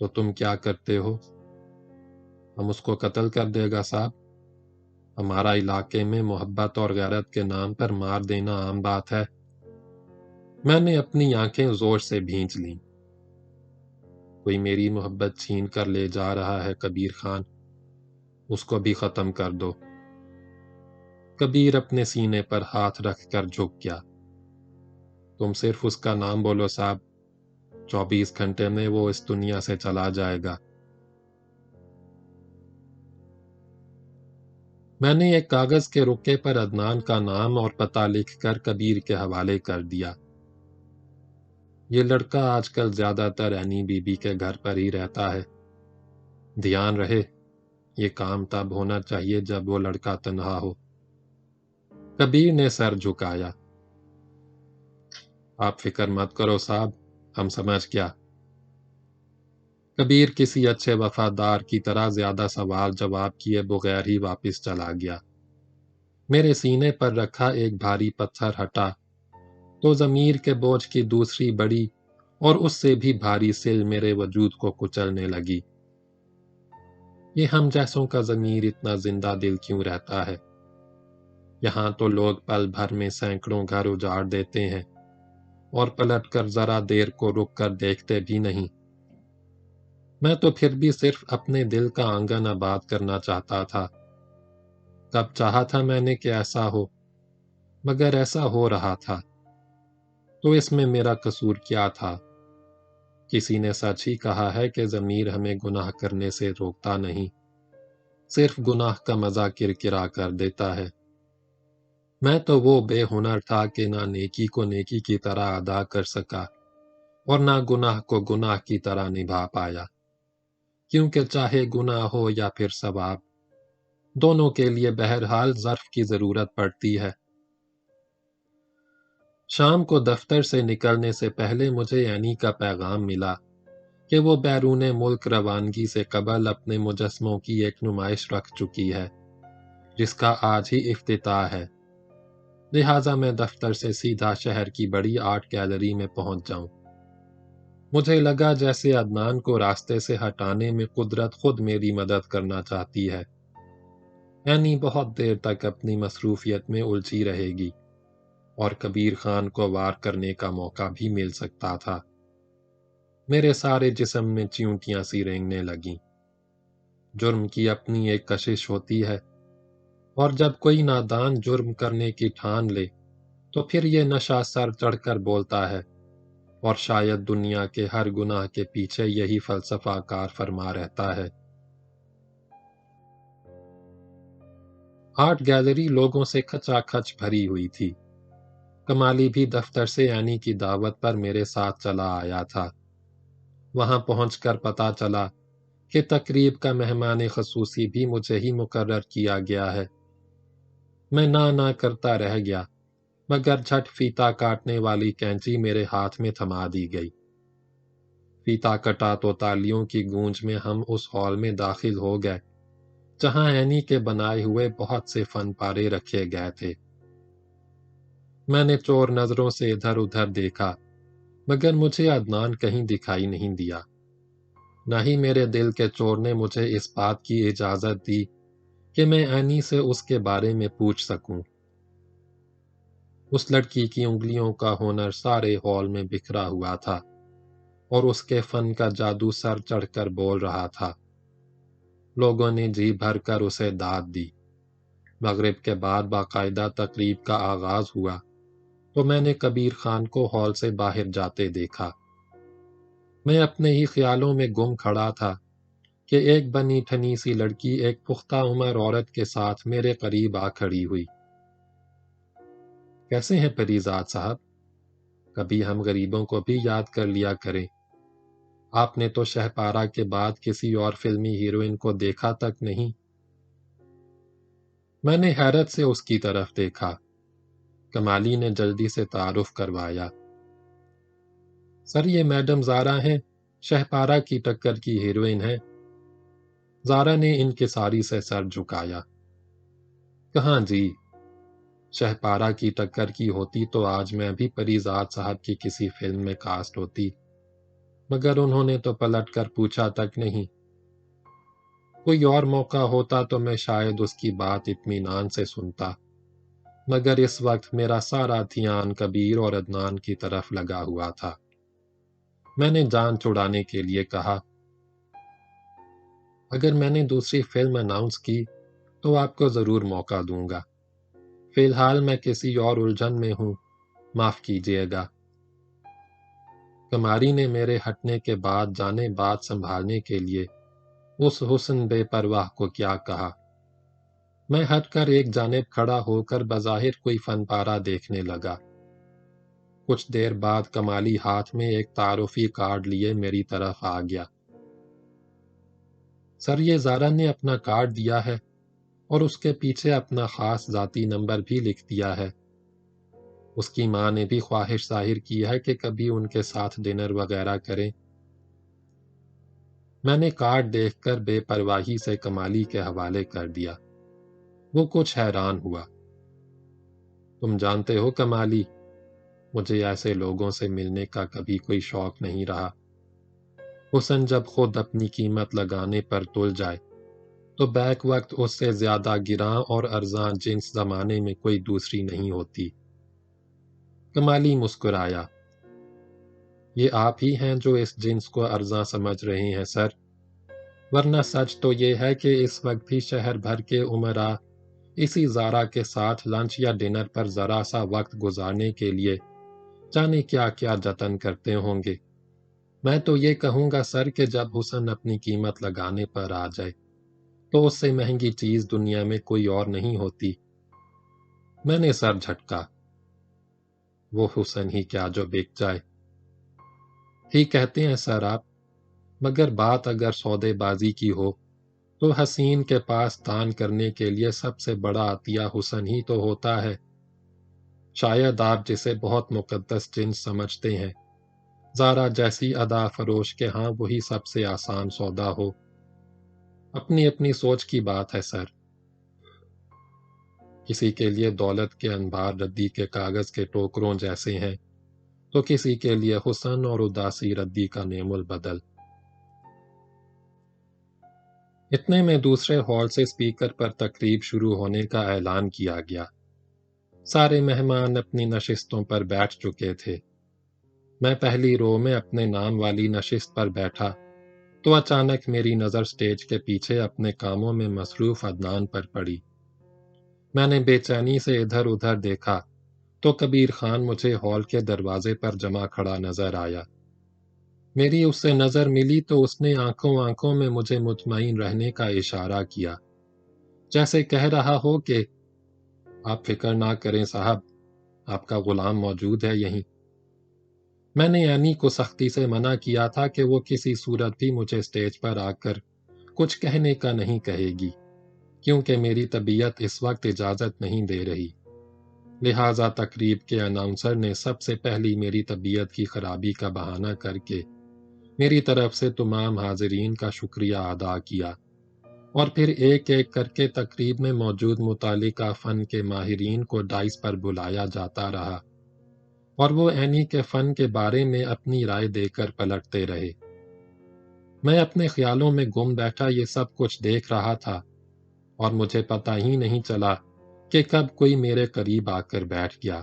تو تم کیا کرتے ہو؟ ہم اس کو قتل کر دے گا صاحب۔ ہمارا علاقے میں محبت اور غیرت کے نام پر مار دینا عام بات ہے۔ میں نے اپنی آنکھیں زور سے بھینچ لیں۔ کوئی میری محبت چھین کر لے جا رہا ہے کبیر خان، اس کو بھی ختم کر دو۔ کبیر اپنے سینے پر ہاتھ رکھ کر جھک گیا۔ تم صرف اس کا نام بولو صاحب، 24 گھنٹے میں وہ اس دنیا سے چلا جائے گا۔ میں نے ایک کاغذ کے رکے پر عدنان کا نام اور پتہ لکھ کر کبیر کے حوالے کر دیا۔ یہ لڑکا آج کل زیادہ تر اینی بی بی کے گھر پر ہی رہتا ہے۔ دھیان رہے، یہ کام تب ہونا چاہیے جب وہ لڑکا تنہا ہو۔ کبیر نے سر جھکایا۔ آپ فکر مت کرو صاحب، ہم سمجھ گیا۔ کبیر کسی اچھے وفادار کی طرح زیادہ سوال جواب کیے بغیر ہی واپس چلا گیا۔ میرے سینے پر رکھا ایک بھاری پتھر ہٹا تو ضمیر کے بوجھ کی دوسری بڑی اور اس سے بھی بھاری سل میرے وجود کو کچلنے لگی۔ یہ ہم جیسوں کا ضمیر اتنا زندہ دل کیوں رہتا ہے؟ یہاں تو لوگ پل بھر میں سینکڑوں گھر اجاڑ دیتے ہیں اور پلٹ کر ذرا دیر کو رک کر دیکھتے بھی نہیں۔ میں تو پھر بھی صرف اپنے دل کا آنگن آباد کرنا چاہتا تھا۔ کب چاہا تھا میں نے کہ ایسا ہو، مگر ایسا ہو رہا تھا، تو اس میں میرا قصور کیا تھا؟ کسی نے سچ ہی کہا ہے کہ ضمیر ہمیں گناہ کرنے سے روکتا نہیں، صرف گناہ کا مزہ کرکرا کر دیتا ہے۔ میں تو وہ بے ہنر تھا کہ نہ نیکی کو نیکی کی طرح ادا کر سکا اور نہ گناہ کو گناہ کی طرح نبھا پایا، کیونکہ چاہے گناہ ہو یا پھر ثواب، دونوں کے لیے بہرحال ظرف کی ضرورت پڑتی ہے۔ شام کو دفتر سے نکلنے سے پہلے مجھے اینی کا پیغام ملا کہ وہ بیرون ملک روانگی سے قبل اپنے مجسموں کی ایک نمائش رکھ چکی ہے، جس کا آج ہی افتتاح ہے، لہٰذا میں دفتر سے سیدھا شہر کی بڑی آرٹ گیلری میں پہنچ جاؤں۔ مجھے لگا جیسے عدنان کو راستے سے ہٹانے میں قدرت خود میری مدد کرنا چاہتی ہے۔ اینی بہت دیر تک اپنی مصروفیت میں الجھی رہے گی اور کبیر خان کو وار کرنے کا موقع بھی مل سکتا تھا۔ میرے سارے جسم میں چیونٹیاں سی رینگنے لگیں۔ جرم کی اپنی ایک کشش ہوتی ہے، اور جب کوئی نادان جرم کرنے کی ٹھان لے تو پھر یہ نشہ سر چڑھ کر بولتا ہے، اور شاید دنیا کے ہر گناہ کے پیچھے یہی فلسفہ کار فرما رہتا ہے۔ آرٹ گیلری لوگوں سے کھچا کھچ بھری ہوئی تھی۔ کمالی بھی دفتر سے اینی کی دعوت پر میرے ساتھ چلا آیا تھا۔ وہاں پہنچ کر پتہ چلا کہ تقریب کا مہمان خصوصی بھی مجھے ہی مقرر کیا گیا ہے۔ میں نہ کرتا رہ گیا، مگر جھٹ فیتا کاٹنے والی کینچی میرے ہاتھ میں تھما دی گئی۔ فیتا کٹا تو تالیوں کی گونج میں ہم اس ہال میں داخل ہو گئے، جہاں اینی کے بنائے ہوئے بہت سے فن پارے رکھے گئے تھے۔ میں نے چور نظروں سے ادھر ادھر دیکھا، مگر مجھے عدنان کہیں دکھائی نہیں دیا۔ نہ ہی میرے دل کے چور نے مجھے اس بات کی اجازت دی کہ میں اینی سے اس کے بارے میں پوچھ سکوں۔ اس لڑکی کی انگلیوں کا ہنر سارے ہال میں بکھرا ہوا تھا، اور اس کے فن کا جادو سر چڑھ کر بول رہا تھا۔ لوگوں نے جی بھر کر اسے داد دی۔ مغرب کے بعد باقاعدہ تقریب کا آغاز ہوا تو میں نے کبیر خان کو ہال سے باہر جاتے دیکھا۔ میں اپنے ہی خیالوں میں گم کھڑا تھا کہ ایک بنی ٹھنی سی لڑکی ایک پختہ عمر عورت کے ساتھ میرے قریب آ کھڑی ہوئی۔ کیسے ہیں پریزاد صاحب؟ کبھی ہم غریبوں کو بھی یاد کر لیا کریں۔ آپ نے تو شہپارہ کے بعد کسی اور فلمی ہیروئن کو دیکھا تک نہیں۔ میں نے حیرت سے اس کی طرف دیکھا۔ کمالی نے جلدی سے تعارف کروایا۔ سر، یہ میڈم زارا ہیں، شہپارہ کی ٹکر کی ہیروئن ہیں۔ زارا نے انکساری سے سر جھکایا۔ کہاں جی، شہپارہ کی ٹکر کی ہوتی تو آج میں بھی پریزاد صاحب کی کسی فلم میں کاسٹ ہوتی، مگر انہوں نے تو پلٹ کر پوچھا تک نہیں۔ کوئی اور موقع ہوتا تو میں شاید اس کی بات اطمینان سے سنتا، مگر اس وقت میرا سارا دھیان کبیر اور عدنان کی طرف لگا ہوا تھا۔ میں نے جان چھڑانے کے لیے کہا، اگر میں نے دوسری فلم اناؤنس کی تو آپ کو ضرور موقع دوں گا۔ فی الحال میں کسی اور الجھن میں ہوں، معاف کیجیے گا۔ کماری نے میرے ہٹنے کے بعد جانے بات سنبھالنے کے لیے اس حسن بے پرواہ کو کیا کہا۔ میں ہٹ کر ایک جانب کھڑا ہو کر بظاہر کوئی فن پارہ دیکھنے لگا۔ کچھ دیر بعد کمالی ہاتھ میں ایک تعارفی کارڈ لیے میری طرف آ گیا۔ سر، یہ زارا نے اپنا کارڈ دیا ہے اور اس کے پیچھے اپنا خاص ذاتی نمبر بھی لکھ دیا ہے۔ اس کی ماں نے بھی خواہش ظاہر کی ہے کہ کبھی ان کے ساتھ ڈنر وغیرہ کریں۔ میں نے کارڈ دیکھ کر بے پرواہی سے کمالی کے حوالے کر دیا۔ وہ کچھ حیران ہوا۔ تم جانتے ہو کمالی، مجھے ایسے لوگوں سے ملنے کا کبھی کوئی شوق نہیں رہا۔ حسن جب خود اپنی قیمت لگانے پر تل جائے تو بیک وقت اس سے زیادہ گراں اور ارزاں جنس زمانے میں کوئی دوسری نہیں ہوتی۔ کمالی مسکرایا۔ یہ آپ ہی ہیں جو اس جنس کو ارزاں سمجھ رہے ہیں سر، ورنہ سچ تو یہ ہے کہ اس وقت بھی شہر بھر کے امراء اسی زارا کے ساتھ لنچ یا ڈنر پر ذرا سا وقت گزارنے کے لیے جانے کیا کیا جتن کرتے ہوں گے۔ میں تو یہ کہوں گا سر کہ جب حسن اپنی قیمت لگانے پر آ جائے تو اس سے مہنگی چیز دنیا میں کوئی اور نہیں ہوتی۔ میں نے سر جھٹکا۔ وہ حسن ہی کیا جو بک جائے۔ ٹھیک کہتے ہیں سر آپ، مگر بات اگر سودے بازی کی ہو تو حسین کے پاس دان کرنے کے لیے سب سے بڑا عطیہ حسن ہی تو ہوتا ہے۔ شاید آپ جسے بہت مقدس جنس سمجھتے ہیں، زارا جیسی ادا فروش کے ہاں وہی سب سے آسان سودا ہو۔ اپنی اپنی سوچ کی بات ہے سر۔ کسی کے لیے دولت کے انبار ردی کے کاغذ کے ٹوکروں جیسے ہیں، تو کسی کے لیے حسن اور اداسی ردی کا نعم البدل۔ اتنے میں دوسرے ہال سے اسپیکر پر تقریب شروع ہونے کا اعلان کیا گیا۔ سارے مہمان اپنی نشستوں پر بیٹھ چکے تھے۔ میں پہلی رو میں اپنے نام والی نشست پر بیٹھا تو اچانک میری نظر سٹیج کے پیچھے اپنے کاموں میں مصروف عدنان پر پڑی۔ میں نے بے چینی سے ادھر ادھر دیکھا تو کبیر خان مجھے ہال کے دروازے پر جمع کھڑا نظر آیا۔ میری اس سے نظر ملی تو اس نے آنکھوں آنکھوں میں مجھے مطمئن رہنے کا اشارہ کیا، جیسے کہہ رہا ہو کہ آپ فکر نہ کریں صاحب، آپ کا غلام موجود ہے یہیں۔ میں نے اینی کو سختی سے منع کیا تھا کہ وہ کسی صورت بھی مجھے سٹیج پر آ کر کچھ کہنے کا نہیں کہے گی، کیونکہ میری طبیعت اس وقت اجازت نہیں دے رہی۔ لہٰذا تقریب کے اناؤنسر نے سب سے پہلی میری طبیعت کی خرابی کا بہانہ کر کے میری طرف سے تمام حاضرین کا شکریہ ادا کیا، اور پھر ایک ایک کر کے تقریب میں موجود متعلقہ فن کے ماہرین کو ڈائس پر بلایا جاتا رہا، اور وہ اینی کے فن کے بارے میں اپنی رائے دے کر پلٹتے رہے۔ میں اپنے خیالوں میں گم بیٹھا یہ سب کچھ دیکھ رہا تھا، اور مجھے پتہ ہی نہیں چلا کہ کب کوئی میرے قریب آ کر بیٹھ گیا۔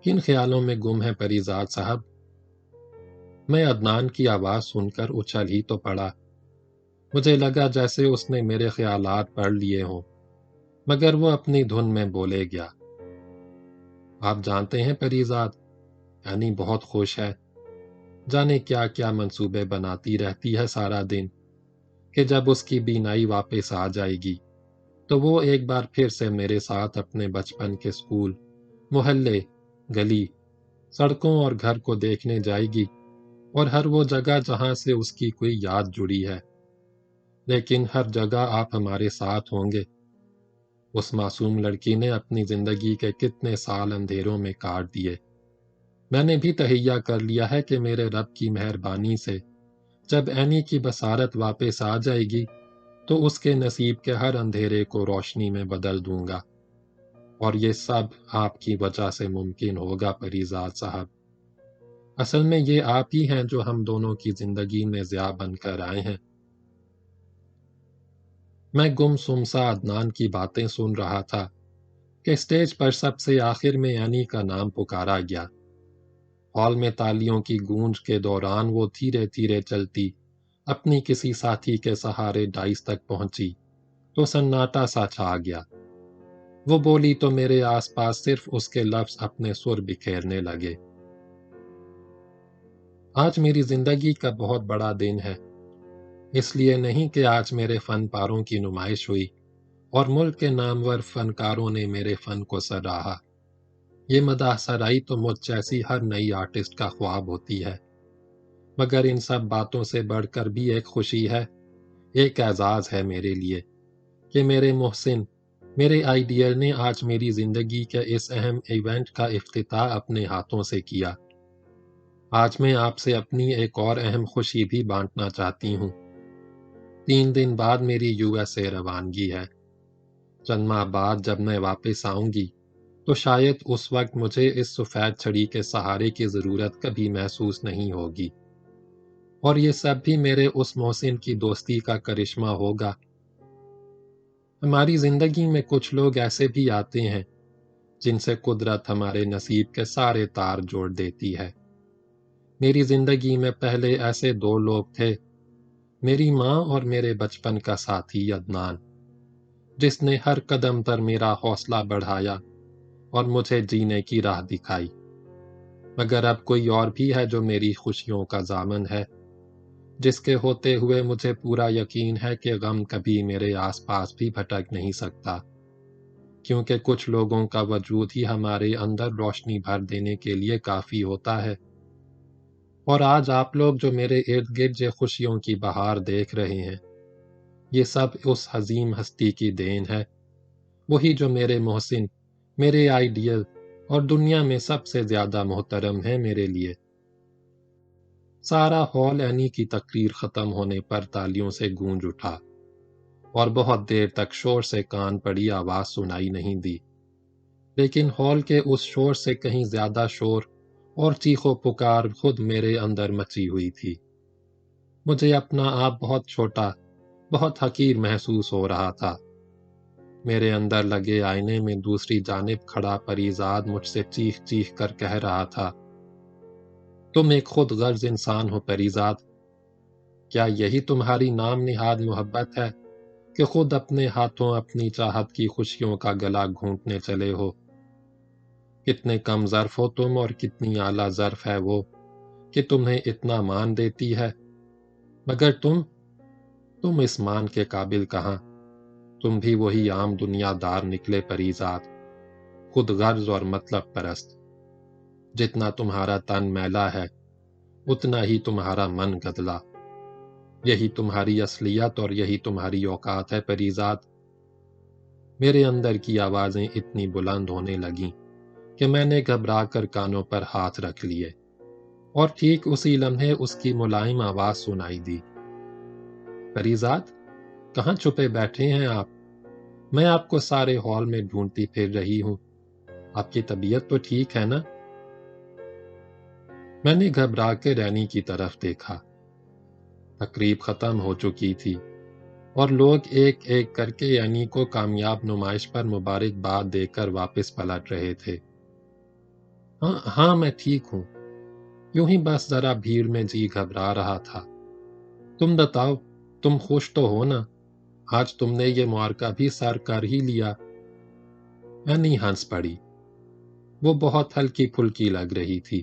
کن خیالوں میں گم ہے پریزاد صاحب؟ میں عدنان کی آواز سن کر اچھل ہی تو پڑا۔ مجھے لگا جیسے اس نے میرے خیالات پڑھ لیے ہوں، مگر وہ اپنی دھن میں بولے گیا۔ آپ جانتے ہیں پریزاد، یعنی بہت خوش ہے، جانے کیا کیا منصوبے بناتی رہتی ہے سارا دن، کہ جب اس کی بینائی واپس آ جائے گی تو وہ ایک بار پھر سے میرے ساتھ اپنے بچپن کے اسکول، محلے، گلی، سڑکوں اور گھر کو دیکھنے جائے گی، اور ہر وہ جگہ جہاں سے اس کی کوئی یاد جڑی ہے۔ لیکن ہر جگہ آپ ہمارے ساتھ ہوں گے۔ اس معصوم لڑکی نے اپنی زندگی کے کتنے سال اندھیروں میں کاٹ دیے۔ میں نے بھی تہیہ کر لیا ہے کہ میرے رب کی مہربانی سے جب اینی کی بصارت واپس آ جائے گی تو اس کے نصیب کے ہر اندھیرے کو روشنی میں بدل دوں گا، اور یہ سب آپ کی وجہ سے ممکن ہوگا پریزاد صاحب۔ اصل میں یہ آپ ہی ہیں جو ہم دونوں کی زندگی میں ضیاء بن کر آئے ہیں۔ میں گم سم سا عدنان کی باتیں سن رہا تھا کہ اسٹیج پر سب سے آخر میں اینی کا نام پکارا گیا۔ ہال میں تالیوں کی گونج کے دوران وہ دھیرے دھیرے چلتی اپنی کسی ساتھی کے سہارے ڈائس تک پہنچی تو سناٹا سا چھا گیا۔ وہ بولی تو میرے آس پاس صرف اس کے لفظ اپنے سر بکھیرنے لگے۔ آج میری زندگی کا بہت بڑا دن ہے، اس لیے نہیں کہ آج میرے فن پاروں کی نمائش ہوئی اور ملک کے نامور فنکاروں نے میرے فن کو سراہا۔ یہ مداح سرائی تو مجھ جیسی ہر نئی آرٹسٹ کا خواب ہوتی ہے، مگر ان سب باتوں سے بڑھ کر بھی ایک خوشی ہے، ایک اعزاز ہے میرے لیے کہ میرے محسن، میرے آئیڈیل نے آج میری زندگی کے اس اہم ایونٹ کا افتتاح اپنے ہاتھوں سے کیا۔ آج میں آپ سے اپنی ایک اور اہم خوشی بھی بانٹنا چاہتی ہوں۔ 3 دن بعد میری USA روانگی ہے۔ چند ماہ بعد جب میں واپس آؤں گی تو شاید اس وقت مجھے اس سفید چھڑی کے سہارے کی ضرورت کبھی محسوس نہیں ہوگی، اور یہ سب بھی میرے اس محسن کی دوستی کا کرشمہ ہوگا۔ ہماری زندگی میں کچھ لوگ ایسے بھی آتے ہیں جن سے قدرت ہمارے نصیب کے سارے تار جوڑ دیتی ہے۔ میری زندگی میں پہلے ایسے 2 لوگ تھے، میری ماں اور میرے بچپن کا ساتھی عدنان، جس نے ہر قدم پر میرا حوصلہ بڑھایا اور مجھے جینے کی راہ دکھائی۔ مگر اب کوئی اور بھی ہے جو میری خوشیوں کا ضامن ہے، جس کے ہوتے ہوئے مجھے پورا یقین ہے کہ غم کبھی میرے آس پاس بھی بھٹک نہیں سکتا۔ کیونکہ کچھ لوگوں کا وجود ہی ہمارے اندر روشنی بھر دینے کے لیے کافی ہوتا ہے۔ اور آج آپ لوگ جو میرے ارد گرد یہ خوشیوں کی بہار دیکھ رہے ہیں، یہ سب اس عظیم ہستی کی دین ہے، وہی جو میرے محسن، میرے آئیڈیل اور دنیا میں سب سے زیادہ محترم ہے میرے لیے۔ سارا ہال اینی کی تقریر ختم ہونے پر تالیوں سے گونج اٹھا اور بہت دیر تک شور سے کان پڑی آواز سنائی نہیں دی، لیکن ہال کے اس شور سے کہیں زیادہ شور اور چیخ و پکار خود میرے اندر مچی ہوئی تھی۔ مجھے اپنا آپ بہت چھوٹا، بہت حقیر محسوس ہو رہا تھا۔ میرے اندر لگے آئینے میں دوسری جانب کھڑا پریزاد مجھ سے چیخ چیخ کر کہہ رہا تھا، تم ایک خود غرض انسان ہو پریزاد۔ کیا یہی تمہاری نام نہاد محبت ہے کہ خود اپنے ہاتھوں اپنی چاہت کی خوشیوں کا گلا گھونٹنے چلے ہو؟ کتنے کم ظرف ہو تم اور کتنی اعلیٰ ظرف ہے وہ کہ تمہیں اتنا مان دیتی ہے، مگر تم اس مان کے قابل کہاں؟ تم بھی وہی عام دنیا دار نکلے پریزاد، خود غرض اور مطلب پرست۔ جتنا تمہارا تن میلا ہے اتنا ہی تمہارا من گدلا۔ یہی تمہاری اصلیت اور یہی تمہاری اوقات ہے پریزاد۔ میرے اندر کی آوازیں اتنی بلند ہونے لگیں کہ میں نے گھبرا کر کانوں پر ہاتھ رکھ لیے، اور ٹھیک اسی لمحے اس کی ملائم آواز سنائی دی، پریزاد، کہاں چھپے بیٹھے ہیں آپ؟ میں آپ کو سارے ہال میں ڈھونڈتی پھر رہی ہوں۔ آپ کی طبیعت تو ٹھیک ہے نا؟ میں نے گھبرا کے رینی کی طرف دیکھا۔ تقریب ختم ہو چکی تھی اور لوگ ایک ایک کر کے یعنی کو کامیاب نمائش پر مبارکباد دے کر واپس پلٹ رہے تھے۔ ہاں میں ٹھیک ہوں، یوں ہی بس ذرا بھیڑ میں جی گھبرا رہا تھا۔ تم بتاؤ، تم خوش تو ہو نا؟ آج تم نے یہ معرکہ بھی سر کر ہی لیا۔ اینی ہنس پڑی، وہ بہت ہلکی پھلکی لگ رہی تھی۔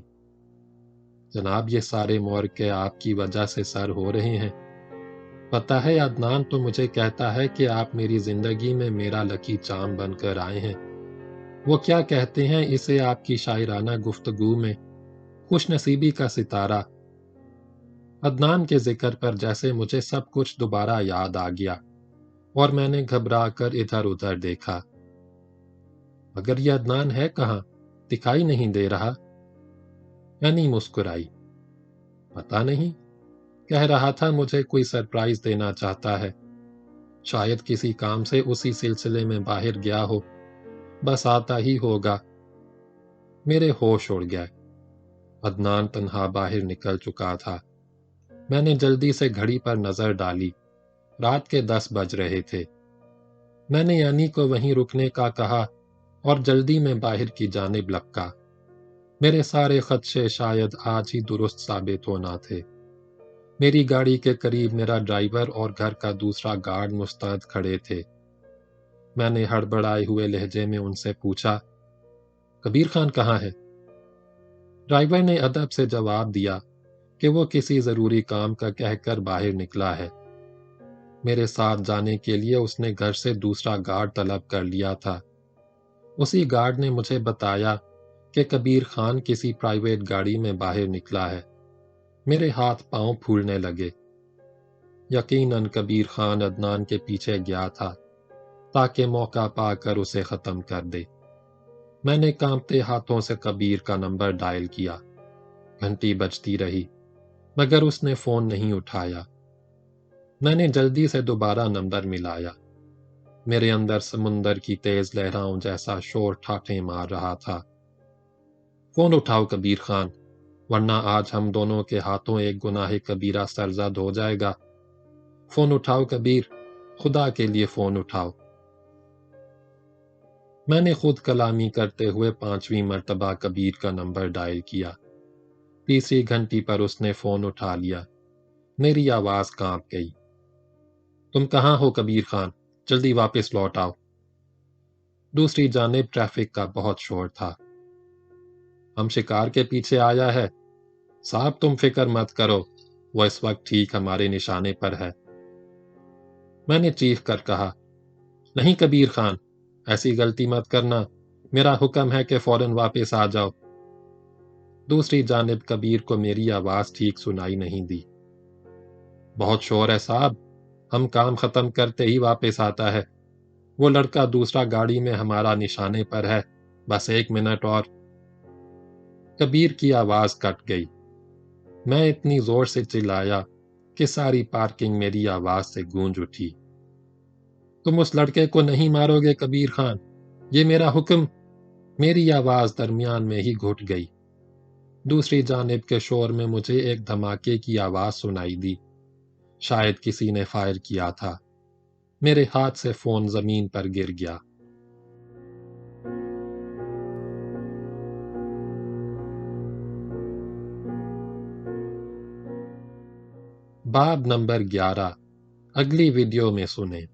جناب، یہ سارے معرکے آپ کی وجہ سے سر ہو رہے ہیں۔ پتہ ہے عدنان تو مجھے کہتا ہے کہ آپ میری زندگی میں میرا لکی چارم بن کر آئے ہیں۔ وہ کیا کہتے ہیں اسے آپ کی شاعرانہ گفتگو میں، خوش نصیبی کا ستارہ۔ عدنان کے ذکر پر جیسے مجھے سب کچھ دوبارہ یاد آ گیا اور میں نے گھبرا کر ادھر ادھر دیکھا۔ مگر یہ عدنان ہے کہاں؟ دکھائی نہیں دے رہا۔ یعنی مسکرائی۔ پتہ نہیں، کہہ رہا تھا مجھے کوئی سرپرائز دینا چاہتا ہے، شاید کسی کام سے اسی سلسلے میں باہر گیا ہو، بس آتا ہی ہوگا۔ میرے ہوش اڑ گئے۔ عدنان تنہا باہر نکل چکا تھا۔ میں نے جلدی سے گھڑی پر نظر ڈالی، رات کے 10 بج رہے تھے۔ میں نے یعنی کو وہیں رکنے کا کہا اور جلدی میں باہر کی جانب لپکا۔ میرے سارے خدشے شاید آج ہی درست ثابت ہونا تھے۔ میری گاڑی کے قریب میرا ڈرائیور اور گھر کا دوسرا گارڈ مستعد کھڑے تھے۔ میں نے ہڑبڑائے ہوئے لہجے میں ان سے پوچھا، کبیر خان کہاں ہے؟ ڈرائیور نے ادب سے جواب دیا کہ وہ کسی ضروری کام کا کہہ کر باہر نکلا ہے۔ میرے ساتھ جانے کے لیے اس نے گھر سے دوسرا گارڈ طلب کر لیا تھا۔ اسی گارڈ نے مجھے بتایا کہ کبیر خان کسی پرائیویٹ گاڑی میں باہر نکلا ہے۔ میرے ہاتھ پاؤں پھولنے لگے۔ یقیناً کبیر خان عدنان کے پیچھے گیا تھا تاکہ موقع پا کر اسے ختم کر دے۔ میں نے کانپتے ہاتھوں سے کبیر کا نمبر ڈائل کیا۔ گھنٹی بجتی رہی مگر اس نے فون نہیں اٹھایا۔ میں نے جلدی سے دوبارہ نمبر ملایا۔ میرے اندر سمندر کی تیز لہروں جیسا شور ٹھاٹھیں مار رہا تھا۔ فون اٹھاؤ کبیر خان، ورنہ آج ہم دونوں کے ہاتھوں ایک گناہ کبیرہ سرزد ہو جائے گا۔ فون اٹھاؤ کبیر، خدا کے لیے فون اٹھاؤ۔ میں نے خود کلامی کرتے ہوئے 5ویں مرتبہ کبیر کا نمبر ڈائل کیا۔ تیسری گھنٹی پر اس نے فون اٹھا لیا۔ میری آواز کانپ گئی۔ تم کہاں ہو کبیر خان؟ جلدی واپس لوٹ آؤ۔ دوسری جانب ٹریفک کا بہت شور تھا۔ ہم شکار کے پیچھے آیا ہے۔ صاحب تم فکر مت کرو، وہ اس وقت ٹھیک ہمارے نشانے پر ہے۔ میں نے چیخ کر کہا، نہیں کبیر خان، ایسی غلطی مت کرنا، میرا حکم ہے کہ فوراً واپس آ جاؤ۔ دوسری جانب کبیر کو میری آواز ٹھیک سنائی نہیں دی۔ بہت شور ہے صاحب، ہم کام ختم کرتے ہی واپس آتا ہے۔ وہ لڑکا دوسرا گاڑی میں ہمارا نشانے پر ہے، بس 1 منٹ اور۔ کبیر کی آواز کٹ گئی۔ میں اتنی زور سے چلایا کہ ساری پارکنگ میری آواز سے گونج اٹھی۔ تم اس لڑکے کو نہیں مارو گے کبیر خان، یہ میرا حکم۔ میری آواز درمیان میں ہی گھٹ گئی۔ دوسری جانب کے شور میں مجھے ایک دھماکے کی آواز سنائی دی، شاید کسی نے فائر کیا تھا۔ میرے ہاتھ سے فون زمین پر گر گیا۔ باب نمبر 11 اگلی ویڈیو میں سنیں۔